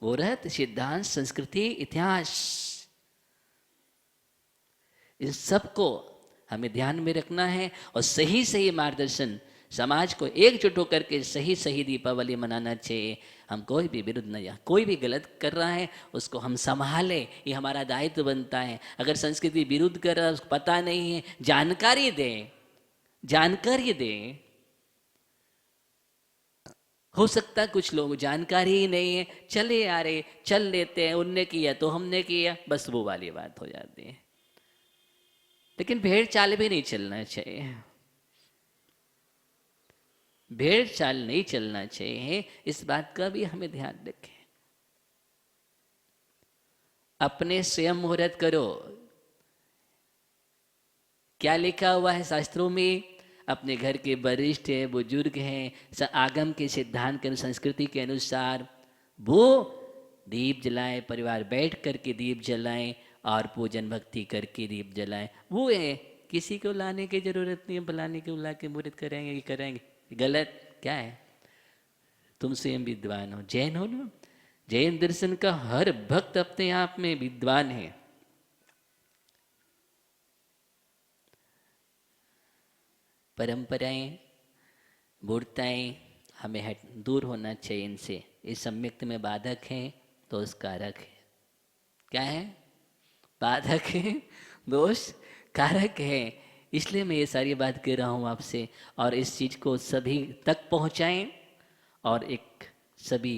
मुहूर्त, सिद्धांत, संस्कृति, इतिहास, इन सबको हमें ध्यान में रखना है और सही सही मार्गदर्शन समाज को एकजुट होकर के सही सही दीपावली मनाना चाहिए। हम कोई भी विरुद्ध नहीं, कोई भी गलत कर रहा है उसको हम संभालें, ये हमारा दायित्व बनता है। अगर संस्कृति विरुद्ध कर रहा है, उसको पता नहीं है, जानकारी दें, जानकारी दें। हो सकता है कुछ लोग जानकारी ही नहीं है, चले आ रहे, चल लेते हैं, उनने किया तो हमने किया, बस वो वाली बात हो जाती है। लेकिन भेड़ चाल भी नहीं चलना चाहिए, भेड़ चाल नहीं चलना चाहिए, इस बात का भी हमें ध्यान रखें। अपने स्वयं मुहूर्त करो। क्या लिखा हुआ है शास्त्रों में? अपने घर के वरिष्ठ हैं, बुजुर्ग हैं, आगम के सिद्धांत के संस्कृति के अनुसार वो दीप जलाएं, परिवार बैठ करके दीप जलाएं और पूजन भक्ति करके दीप जलाएं। वो है, किसी को लाने की जरूरत नहीं है, बुलाने को ला के मुहूर्त करेंगे ये करेंगे, गलत। क्या है? तुम स्वयं विद्वान हो, जैन हो ना, जैन दर्शन का हर भक्त अपने आप में विद्वान है। परंपराएं, मूर्ताएं हमें दूर होना चाहिए इनसे। इस सम्यक्त में बाधक है, दोष कारक है। क्या है? बाधक है, दोष कारक है। इसलिए मैं ये सारी बात कह रहा हूँ आपसे, और इस चीज़ को सभी तक पहुँचाएं और एक सभी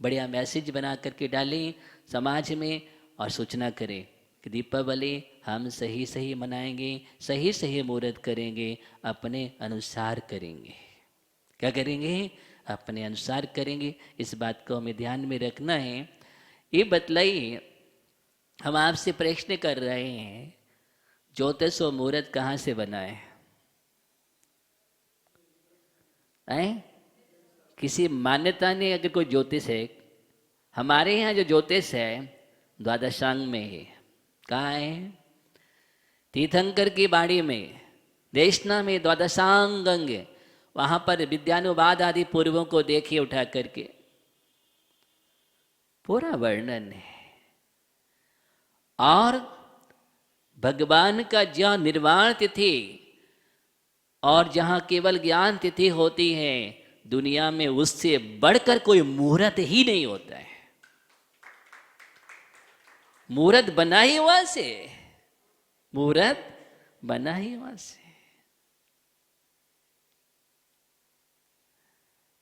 बढ़िया मैसेज बना करके डालें समाज में और सूचना करें कि दीपावली हम सही सही मनाएंगे, सही सही मुहूर्त करेंगे, अपने अनुसार करेंगे। क्या करेंगे? अपने अनुसार करेंगे। इस बात को हमें ध्यान में रखना है। ये बतलाइए, हम आपसे प्रश्न कर रहे हैं, ज्योतिष और मुहूर्त कहाँ से बना है? किसी मान्यता ने अगर कोई ज्योतिष है, हमारे यहाँ जो ज्योतिष है द्वादशांग में है। कहाँ है? तीर्थंकर की बाड़ी में, देशना में द्वादशांग अंग, वहाँ पर विद्यानुवाद आदि पूर्वों को देखिए उठा करके, पूरा वर्णन है। और भगवान का जहाँ निर्वाण तिथि और जहाँ केवल ज्ञान तिथि होती है, दुनिया में उससे बढ़कर कोई मुहूर्त ही नहीं होता है। मुहूर्त बना ही वहां से, मुहूर्त बना ही वहां से।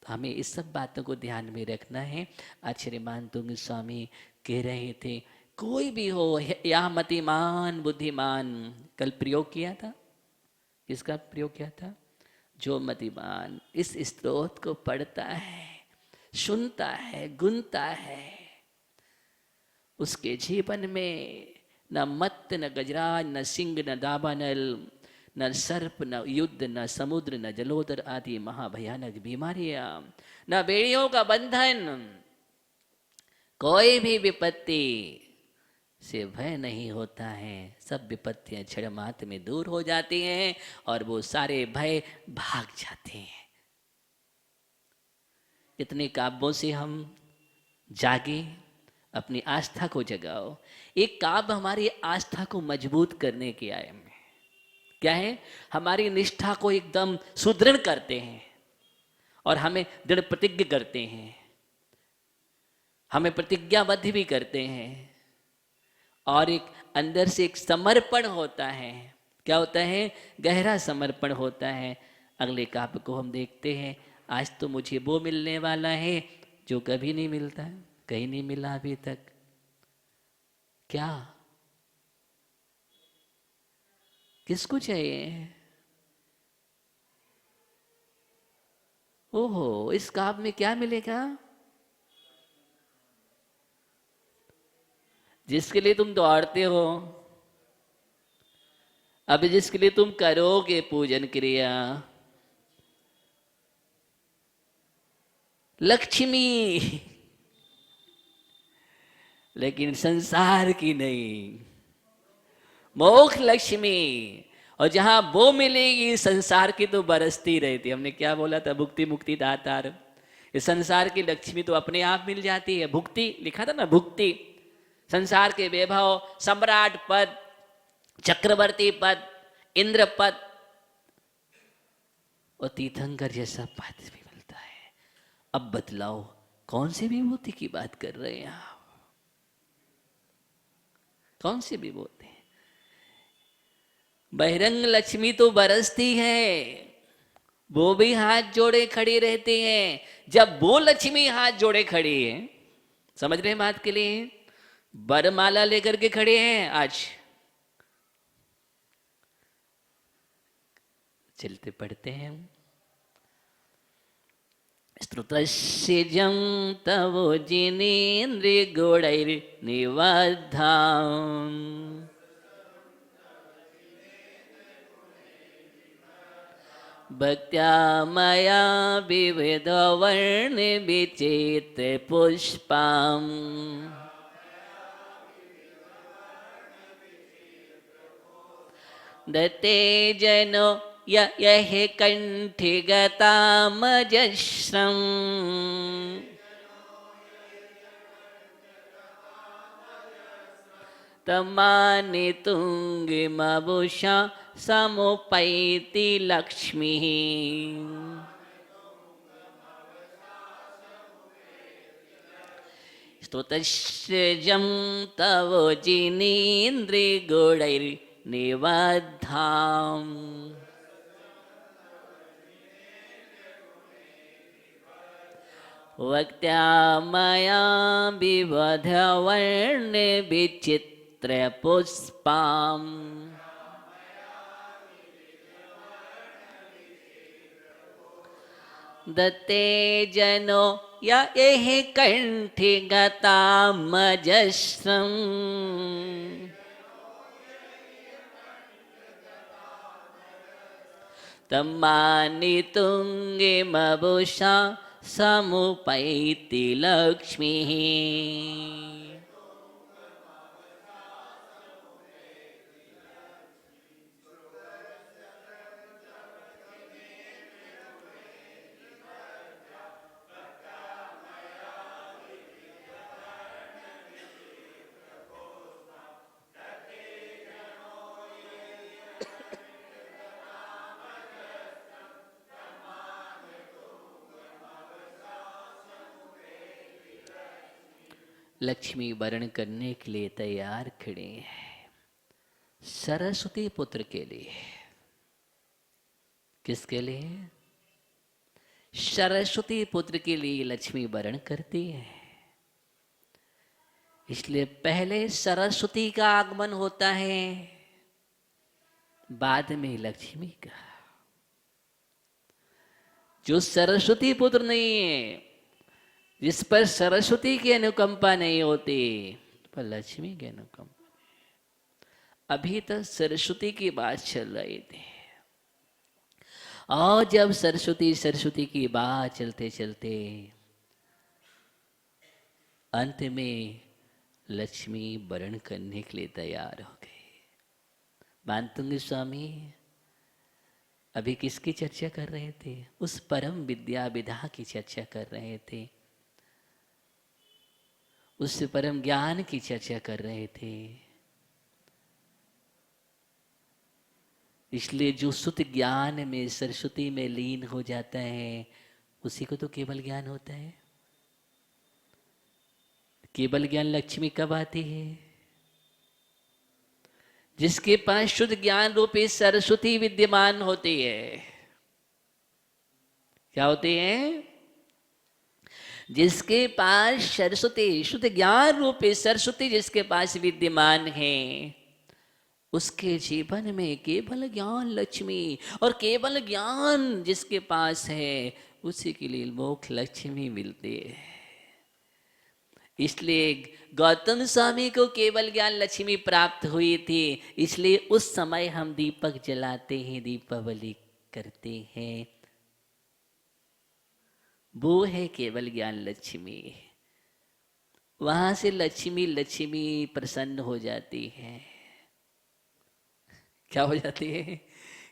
तो हमें इस सब बातों को ध्यान में रखना है। आचार्यमान तुंग स्वामी कह रहे थे, कोई भी हो, या मतिमान बुद्धिमान, कल प्रयोग किया था। किसका प्रयोग किया था? जो मतिमान इस स्तोत्र को पढ़ता है, सुनता है, गुनता है, उसके जीवन में न मत्त, न गजराज, न सिंह, न दावानल, न सर्प, न युद्ध, न समुद्र, न जलोदर आदि महाभयानक बीमारियां, न बेड़ियों का बंधन, कोई भी विपत्ति से भय नहीं होता है। सब विपत्तियां क्षण मात्र में दूर हो जाती हैं और वो सारे भय भाग जाते हैं। इतने काव्यों से हम जागे, अपनी आस्था को जगाओ। एक काव्य हमारी आस्था को मजबूत करने के आए हैं। क्या है? हमारी निष्ठा को एकदम सुदृढ़ करते हैं और हमें दृढ़ प्रतिज्ञ करते हैं, हमें प्रतिज्ञाबद्ध भी करते हैं, और एक अंदर से एक समर्पण होता है। क्या होता है? गहरा समर्पण होता है। अगले काव्य को हम देखते हैं। आज तो मुझे वो मिलने वाला है जो कभी नहीं मिलता, कहीं नहीं मिला अभी तक। क्या? किसको चाहिए? ओहो, इस काव्य में क्या मिलेगा? जिसके लिए तुम दौड़ते हो, अब जिसके लिए तुम करोगे पूजन क्रिया, लक्ष्मी, लेकिन संसार की नहीं, मोक्ष लक्ष्मी। और जहां वो मिलेगी, संसार की तो बरसती रहती। हमने क्या बोला था? भुक्ति मुक्ति दातार। इस संसार की लक्ष्मी तो अपने आप मिल जाती है। भुक्ति लिखा था ना, भुक्ति, संसार के वैभव, सम्राट पद, चक्रवर्ती पद, इंद्र पद और तीर्थंकर जैसा पद भी मिलता है। अब बतलाओ कौन सी विभूति की बात कर रहे हैं आप? कौन सी विभूति? बहिरंग लक्ष्मी तो बरसती है, वो भी हाथ जोड़े खड़ी रहती हैं। जब वो लक्ष्मी हाथ जोड़े खड़ी है, समझ रहे हैं बात के लिए, वरमाला लेकर के खड़े हैं। आज चलते पढ़ते हैं हम। स्तुतस्य जं तव जिनेन्द्रिय गुणैर्निबद्धाम् भक्त्या मया विविधवर्ण विचित्र पुष्पाम् दत्ते जनो यह कंठि गतामजस्रम् तमानितुङ्गिमभूषा समुपैति लक्ष्मीः स्तुतश्चर्यं तव जिनेन्द्रियगुणैर्निबद्धाम् वक्त्या मया विविधवर्णविचित्रपुष्पाम् दत्ते जनो यह कंठि गतामजस्रम् तमानितुङ्गिमभूषा समुपैति लक्ष्मीः लक्ष्मी वरण करने के लिए तैयार खड़े हैं। सरस्वती पुत्र के लिए। किसके लिए? सरस्वती पुत्र के लिए लक्ष्मी वरण करती है। इसलिए पहले सरस्वती का आगमन होता है, बाद में लक्ष्मी का। जो सरस्वती पुत्र नहीं है, जिस पर सरस्वती की अनुकंपा नहीं होती, पर लक्ष्मी की अनुकंपा। अभी तक सरस्वती की बात चल रही थी, और जब सरस्वती की बात चलते चलते अंत में लक्ष्मी वरण करने के लिए तैयार हो गई। मानतुंग स्वामी अभी किसकी चर्चा कर रहे थे? उस परम विद्या विधा की चर्चा कर रहे थे, उस परम ज्ञान की चर्चा कर रहे थे। इसलिए जो शुद्ध ज्ञान में सरस्वती में लीन हो जाता है, उसी को तो केवल ज्ञान होता है। केवल ज्ञान लक्ष्मी कब आती है? जिसके पास शुद्ध ज्ञान रूपी सरस्वती विद्यमान होती है। क्या होती है? जिसके पास सरस्वती, शुद्ध ज्ञान रूपी सरस्वती जिसके पास विद्यमान है, उसके जीवन में केवल ज्ञान लक्ष्मी, और केवल ज्ञान जिसके पास है उसी के लिए मोक्ष लक्ष्मी मिलती है। इसलिए गौतम स्वामी को केवल ज्ञान लक्ष्मी प्राप्त हुई थी। इसलिए उस समय हम दीपक जलाते हैं, दीपावली करते हैं। वो है केवल ज्ञान लक्ष्मी। वहां से लक्ष्मी प्रसन्न हो जाती है। क्या हो जाती है?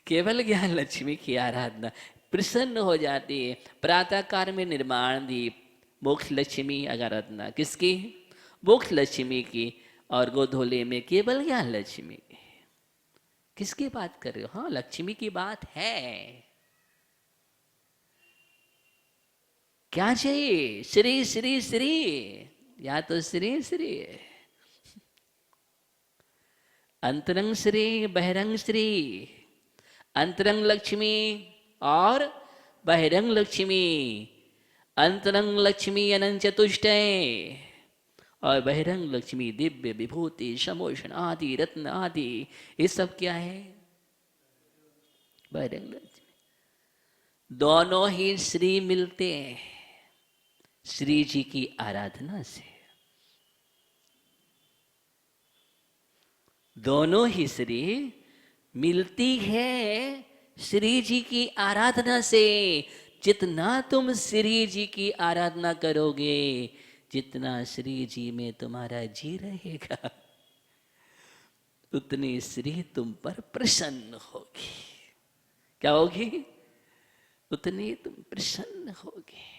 केवल ज्ञान लक्ष्मी की आराधना, प्रसन्न हो जाती है। प्रातः काल में निर्माण दीप, मोक्ष लक्ष्मी आराधना किसकी? मोक्ष लक्ष्मी की। और गोधूली में केवल ज्ञान लक्ष्मी। किसकी बात कर रहे हो? हाँ, लक्ष्मी की बात है। क्या चाहिए? श्री श्री श्री, या तो श्री श्री, अंतरंग श्री, बहिरंग श्री। अंतरंग लक्ष्मी और बहिरंग लक्ष्मी। अंतरंग लक्ष्मी अनंत चतुष्टय और बहिरंग लक्ष्मी दिव्य विभूति समोषण आदि रत्न आदि। ये सब क्या है? बहिरंग लक्ष्मी। दोनों ही श्री मिलते हैं श्री जी की आराधना से। दोनों ही श्री मिलती है श्री जी की आराधना से। जितना तुम श्री जी की आराधना करोगे, जितना श्री जी में तुम्हारा जी रहेगा, उतनी श्री तुम पर प्रसन्न होगी। क्या होगी? उतनी तुम प्रसन्न होगे।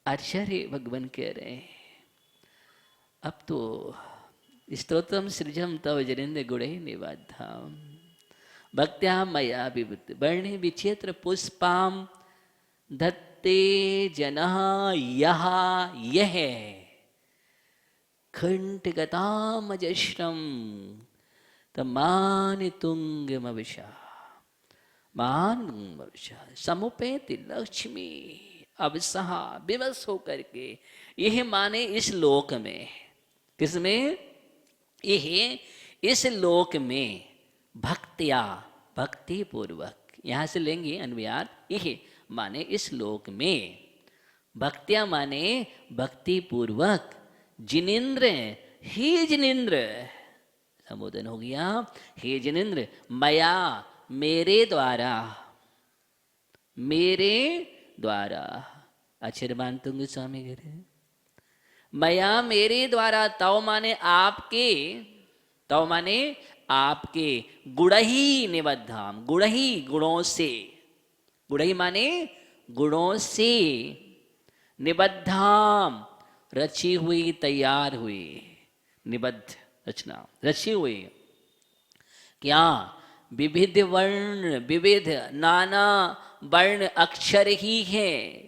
आचार्य भगवान कह रहे हैं, अब तो स्तोत्रम सृजम तव जनेन्द्र गुणे निवाधाम भक्त्या मया विभूति वर्णे विचित्र पुष्पाम धत्ते जनः यः यह खंडगतामजश्रम तमान तुंगमविषा मानमविषा समुपेति लक्ष्मी। अब सहा विवश होकर के यह माने इस लोक में, किसमें? यह इस लोक में भक्तिया, भक्ति पूर्वक, यहां से लेंगे अन्वयार्थ। यह माने इस लोक में, भक्तिया माने भक्ति पूर्वक, जिनेन्द्र हे जिनेन्द्र, संबोधन हो गया हे जिनेन्द्र, मया मेरे द्वारा, मेरे द्वारा। अक्षर मानतुंग स्वामी गिरे मया मेरे द्वारा, तव माने आपके, तव माने आपके, गुणही निबद्धाम, गुणही गुणों से, गुणही माने गुणों से, निबद्धाम रची हुई, तैयार हुई, निबद्ध रचना, रची हुई। क्या? विविध वर्ण, विविध नाना वर्ण अक्षर ही है,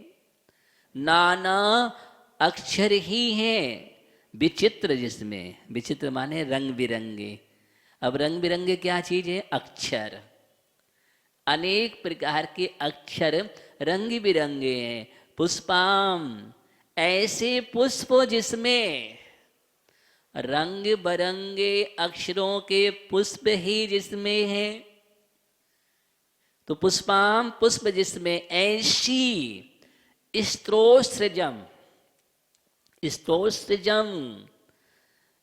नाना अक्षर ही हैं, विचित्र, जिसमें विचित्र माने रंग बिरंगे। अब रंग बिरंगे क्या चीज है? अक्षर। अनेक प्रकार के अक्षर रंग बिरंगे हैं। पुष्पाम, ऐसे पुष्प जिसमें रंग बिरंगे अक्षरों के पुष्प ही जिसमें है। तो पुष्पाम, पुष्प जिसमें ऐसी स्त्रोसृजम, स्तोत्रजम,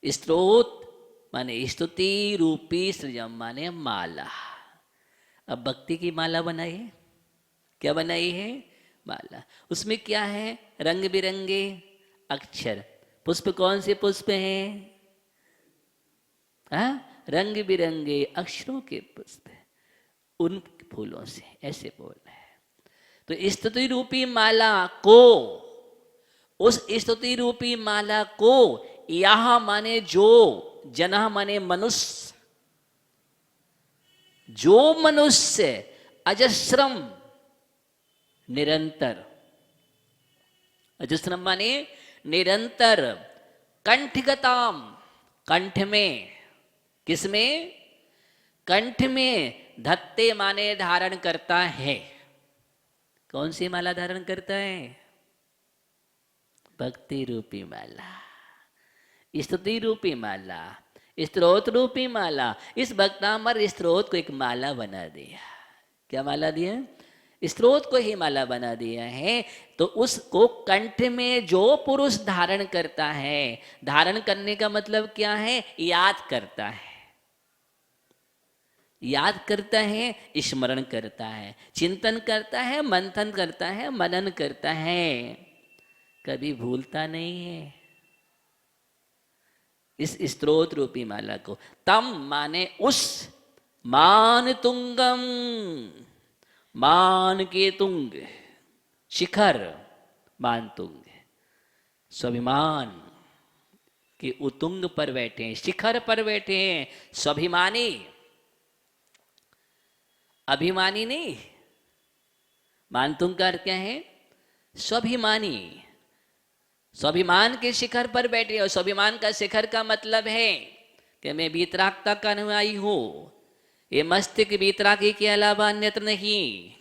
स्त्रोत माने स्तुति रूपी, सृजम माने माला। अब भक्ति की माला बनाई है। क्या बनाई है? माला। उसमें क्या है? रंग बिरंगे अक्षर। पुष्प कौन से पुष्प हैं? हाँ, रंग बिरंगे अक्षरों के पुष्प, उन फूलों से ऐसे बोलना है। तो स्तुति रूपी माला को, उस स्तुति रूपी माला को, यह माने जो, जना माने मनुष्य, जो मनुष्य अजस्रम निरंतर, अजस्रम माने निरंतर, कंठगताम कंठ में, किसमें? कंठ में, धत्ते माने धारण करता है। कौन सी माला धारण करता है? भक्ति रूपी माला, स्तुति रूपी माला, स्त्रोत रूपी माला। इस भक्तामर स्त्रोत को एक माला बना दिया। क्या माला दिया? स्त्रोत को ही माला बना दिया है। तो उसको कंठ में जो पुरुष धारण करता है, धारण करने का मतलब क्या है? याद करता है, याद करता है, स्मरण करता है, चिंतन करता है, मंथन करता है, मनन करता है, कभी भूलता नहीं है इस स्त्रोत रूपी माला को। तम माने उस, मान तुंगम, मान के तुंग, शिखर, मान तुंग, स्वाभिमान के उतुंग पर बैठे हैं, शिखर पर बैठे हैं, स्वाभिमानी, अभिमानी नहीं। मानतुंग का अर्थ क्या है? स्वाभिमानी। स्वाभिमान के शिखर पर बैठे। और स्वाभिमान का शिखर का मतलब है कि मैं वीतरागता का अनुयायी हूं। ये मस्तिष्क वीतरागी के अलावा अन्यत्र नहीं।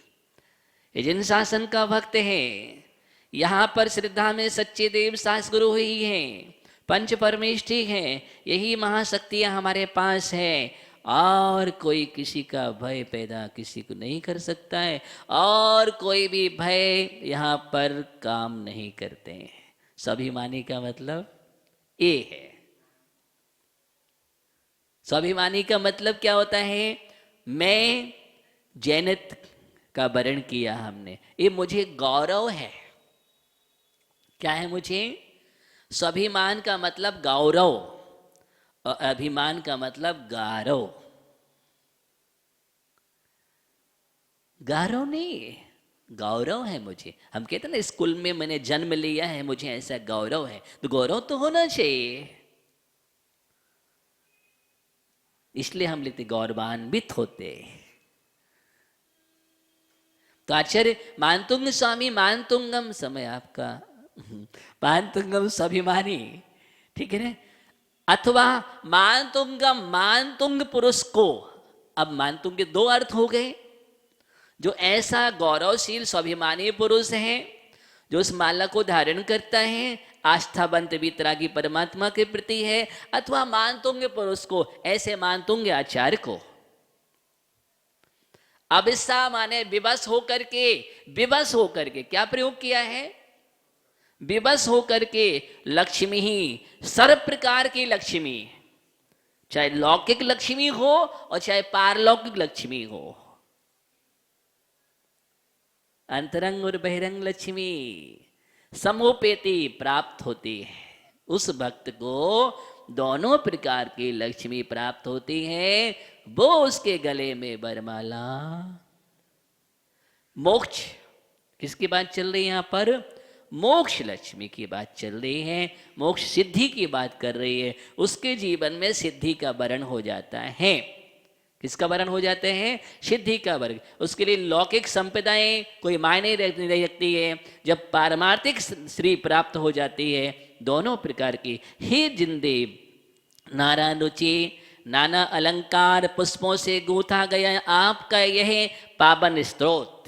ये जिन शासन का भक्त है। यहाँ पर श्रद्धा में सच्चे देव शास गुरु ही हैं, पंच परमेष्ठी हैं। यही महाशक्तियाँ हमारे पास है। और कोई किसी का भय पैदा किसी को नहीं कर सकता है। और कोई भी भय यहाँ पर काम नहीं करते हैं। स्वाभिमानी का मतलब ये है। स्वाभिमानी का मतलब क्या होता है? मैं जैनत का वर्ण किया हमने, ये मुझे गौरव है। क्या है मुझे? स्वाभिमान का मतलब गौरव और अभिमान का मतलब गारव। गारव नहीं, गौरव है मुझे। हम कहते ना स्कूल में मैंने जन्म लिया है, मुझे ऐसा गौरव है। तो गौरव तो होना चाहिए, इसलिए हम लिखते गौरवान्वित होते। तो आचार्य मानतुंग स्वामी, मानतुंगम समय आपका मानतुंगम स्वाभिमानी, ठीक है ना। अथवा मानतुंगम, मानतुंग पुरुष को। अब मानतुंग के दो अर्थ हो गए। जो ऐसा गौरवशील स्वाभिमानी पुरुष है जो उस माला को धारण करता है, आस्थावंत वीतरागी परमात्मा के प्रति है। अथवा मानतुंग पुरुष को, ऐसे मानतुंग आचार्य को। अभिसा माने विवश होकर के, विवश होकर के क्या प्रयोग किया है? विवश होकर के लक्ष्मी ही, सर्व प्रकार की लक्ष्मी, चाहे लौकिक लक्ष्मी हो और चाहे पारलौकिक लक्ष्मी हो, अंतरंग और बहिरंग लक्ष्मी समोपेति प्राप्त होती है। उस भक्त को दोनों प्रकार की लक्ष्मी प्राप्त होती है। वो उसके गले में वरमाला। मोक्ष किसकी बात चल रही है यहाँ पर? मोक्ष लक्ष्मी की बात चल रही है। मोक्ष सिद्धि की बात कर रही है। उसके जीवन में सिद्धि का वरण हो जाता है। किसका वरण हो जाते हैं? सिद्धि का वर्ण। उसके लिए लौकिक संपदाएं कोई मायने नहीं रखती है। जब पारमार्थिक श्री प्राप्त हो जाती है, दोनों प्रकार की। हे जिंदे नाना रुचि, नाना अलंकार पुष्पों से गूंथा गया आपका यह पावन स्त्रोत।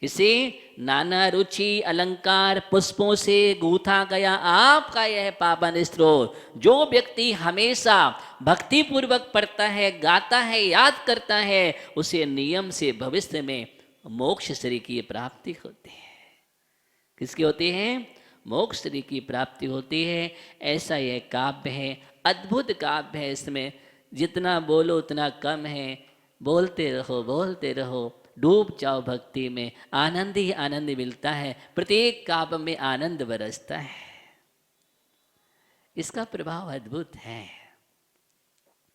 इसे नाना रुचि अलंकार पुष्पों से गूंथा गया आपका यह पावन स्त्रोत। जो व्यक्ति हमेशा भक्ति पूर्वक पढ़ता है, गाता है, याद करता है, उसे नियम से भविष्य में मोक्ष श्री की प्राप्ति होती है। किसकी होती है? मोक्ष श्री की प्राप्ति होती है। ऐसा यह काव्य है, अद्भुत काव्य है। इसमें जितना बोलो उतना कम है। बोलते रहो, बोलते रहो, डूब जाओ भक्ति में। आनंद ही आनंद मिलता है। प्रत्येक काव्य में आनंद बरसता है। इसका प्रभाव अद्भुत है।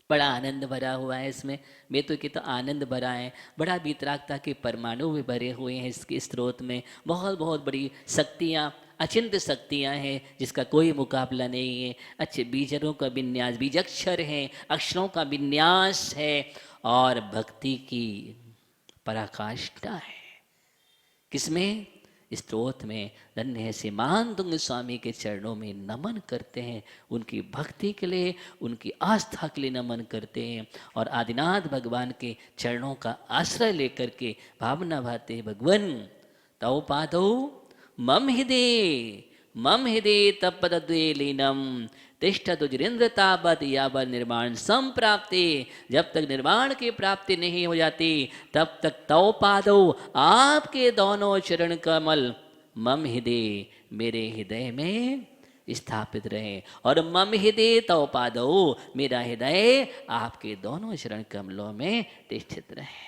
बड़ा आनंद भरा हुआ है इसमें। मैं तो कहता आनंद भरा है। बड़ा वीतरागता के परमाणु भी भरे हुए हैं इसके स्रोत में। बहुत बहुत बड़ी शक्तियाँ, अचिंत शक्तियाँ हैं जिसका कोई मुकाबला नहीं है। अच्छे बीजरों का विन्यास, बीजाक्षर हैं, अक्षरों का विन्यास है और भक्ति की पराकाष्ठा है। किसमें? स्तोत्र में। धन्य से मानतुंग स्वामी के चरणों में नमन करते हैं। उनकी भक्ति के लिए, उनकी आस्था के लिए नमन करते हैं और आदिनाथ भगवान के चरणों का आश्रय लेकर के भावना भाते हैं। भगवन तव पादौ मम हृदय तपदद्वेलीनम तिष्ठतु जिरेंद्रतावत् यावत् निर्माण संप्राप्ति। जब तक निर्माण की प्राप्ति नहीं हो जाती तब तक तव पादौ, आपके दोनों चरण कमल, मम हृदय, मेरे हृदय में स्थापित रहे। और मम हृदय तव पादौ, मेरा हृदय आपके दोनों चरण कमलों में तिष्ठित रहे।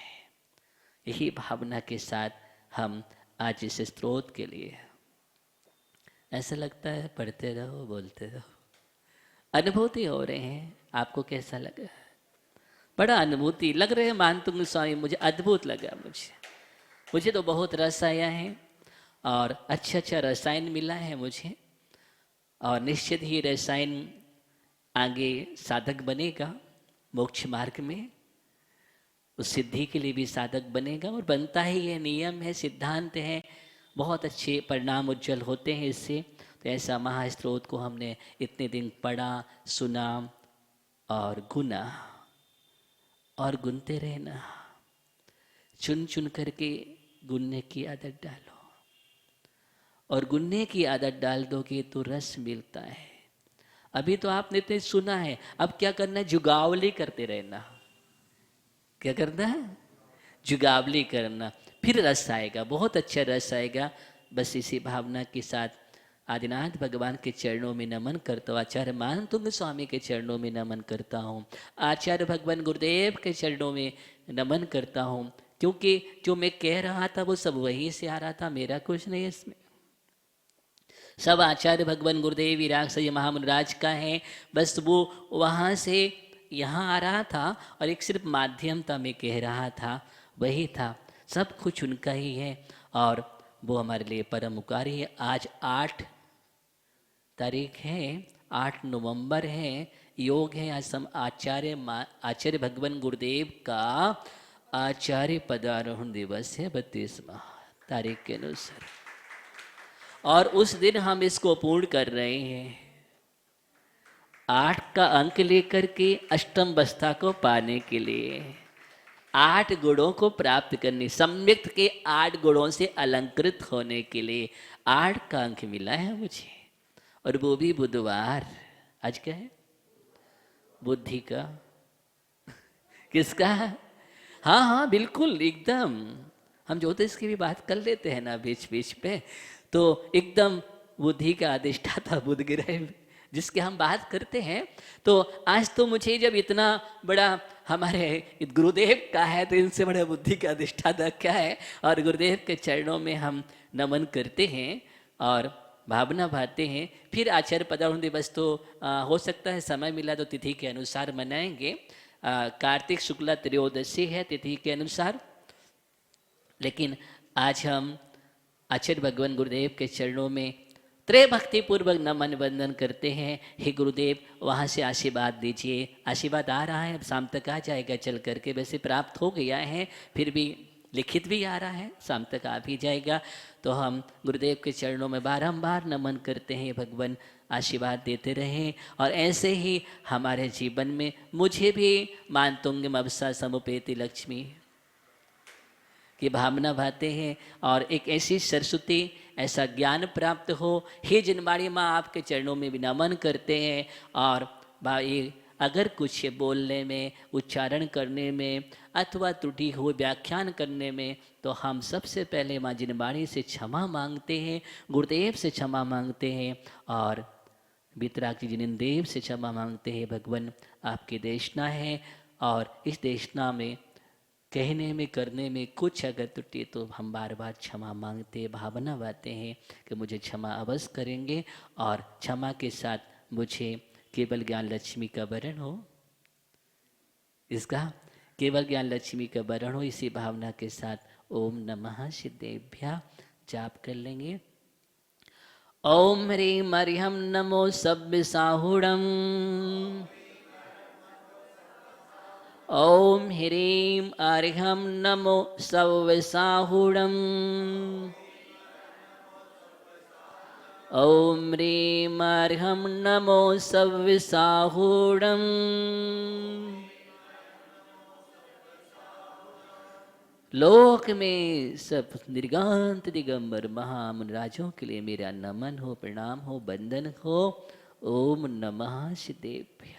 यही भावना के साथ हम आज इस स्तोत्र के लिए, ऐसा लगता है पढ़ते रहो, बोलते रहो। अनुभूति हो रहे हैं। आपको कैसा लगा? बड़ा अनुभूति लग रहे हैं मानतुंग स्वामी। मुझे अद्भुत लगा। मुझे तो बहुत रस आया है और अच्छा रसायन मिला है मुझे। और निश्चित ही रसायन आगे साधक बनेगा मोक्ष मार्ग में। उस सिद्धि के लिए भी साधक बनेगा और बनता ही है, नियम है, सिद्धांत है। बहुत अच्छे परिणाम उज्जवल होते हैं इससे। तो ऐसा महास्त्रोत को हमने इतने दिन पढ़ा, सुना और गुना और गुनते रहना। चुन चुन करके गुनने की आदत डालो, और गुनने की आदत डाल दोगे तो रस मिलता है। अभी तो आपने तो सुना है, अब क्या करना है? जुगावली करते रहना। क्या करना है? जुगावली करना, फिर रस आएगा, बहुत अच्छा रस आएगा। बस इसी भावना के साथ आदिनाथ भगवान के चरणों में नमन करता हूँ, आचार्य मानतुंग स्वामी के चरणों में नमन करता हूँ, आचार्य भगवान गुरुदेव के चरणों में नमन करता हूँ, क्योंकि जो मैं कह रहा था वो सब वहीं से आ रहा था, मेरा कुछ नहीं है इसमें। सब आचार्य भगवान गुरुदेव विराग सजी महामुनिराज का है। बस वो वहाँ से यहाँ आ रहा था और एक सिर्फ माध्यम था, मैं कह रहा था वही था। सब कुछ उनका ही है और वो हमारे लिए परम उपकारी है। आज 8 तारीख है, 8 नवंबर है, योग है। आज हम आचार्य भगवान गुरुदेव का आचार्य पदारोहण दिवस है, 32वां तारीख के अनुसार। और उस दिन हम इसको पूर्ण कर रहे हैं 8 का अंक लेकर के अष्टम अवस्था को पाने के लिए, 8 गुणों को प्राप्त करने, सम्यक्त के 8 गुणों से अलंकृत होने के लिए 8 का अंक मिला है मुझे, और वो भी बुधवार। आज क्या है? बुद्धि का। किसका? हाँ हाँ बिल्कुल, एकदम। हम ज्योतिष की भी बात कर लेते हैं ना बीच बीच पे, तो एकदम बुद्धि का अधिष्ठाता बुध ग्रह जिसके हम बात करते हैं। तो आज तो मुझे जब इतना बड़ा हमारे गुरुदेव का है, तो इनसे बड़ा बुद्धि का अधिष्ठाता क्या है। और गुरुदेव के चरणों में हम नमन करते हैं और भावना भाते हैं। फिर आचार्य पदारोहण दिवस तो हो सकता है समय मिला तो तिथि के अनुसार मनाएंगे। कार्तिक शुक्ला त्रयोदशी है तिथि के अनुसार, लेकिन आज हम आचार्य भगवान गुरुदेव के चरणों में त्रय भक्ति पूर्वक नमन वंदन करते हैं। हे गुरुदेव, वहाँ से आशीर्वाद दीजिए। आशीर्वाद आ रहा है, अब शाम तक आ जाएगा चल करके, वैसे प्राप्त हो गया है, फिर भी लिखित भी आ रहा है, शाम तक आ भी जाएगा। तो हम गुरुदेव के चरणों में बारंबार नमन करते हैं, भगवान आशीर्वाद देते रहें। और ऐसे ही हमारे जीवन में मुझे भी मानतुंग मवसा समुपेति लक्ष्मी की भावना भाते हैं, और एक ऐसी सरस्वती, ऐसा ज्ञान प्राप्त हो। हे जिनवाणी माँ, आपके चरणों में भी नमन करते हैं। और भाई अगर कुछ बोलने में, उच्चारण करने में अथवा त्रुटि हो व्याख्यान करने में, तो हम सबसे पहले माँ जिनवाणी से क्षमा मांगते हैं, गुरुदेव से क्षमा मांगते हैं और वितराग जिनेन्द्रदेव से क्षमा मांगते हैं। भगवान आपकी देशना है, और इस देशना में कहने में करने में कुछ अगर त्रुटि तो हम बार बार क्षमा मांगते, भावना बाते हैं कि मुझे क्षमा अवश्य करेंगे, और क्षमा के साथ मुझे केवल ज्ञान लक्ष्मी का वरण हो, इसका केवल ज्ञान लक्ष्मी का वरण हो। इसी भावना के साथ ओम नमः सिद्धेभ्यः जाप कर लेंगे। ओम ह्रीं अर्हं नमो सव्यसाहुणम्, ओम ह्रीं अर्हं नमो सव्यसाहुणम्, ओम ह्रीं अर्हं नमो सव्यसाहुणम्। लोक में सब निर्गांत दिगंबर महामुनिराजों के लिए मेरा नमन हो, प्रणाम हो, वंदन हो। ओम नमः सिद्धेभ्यः।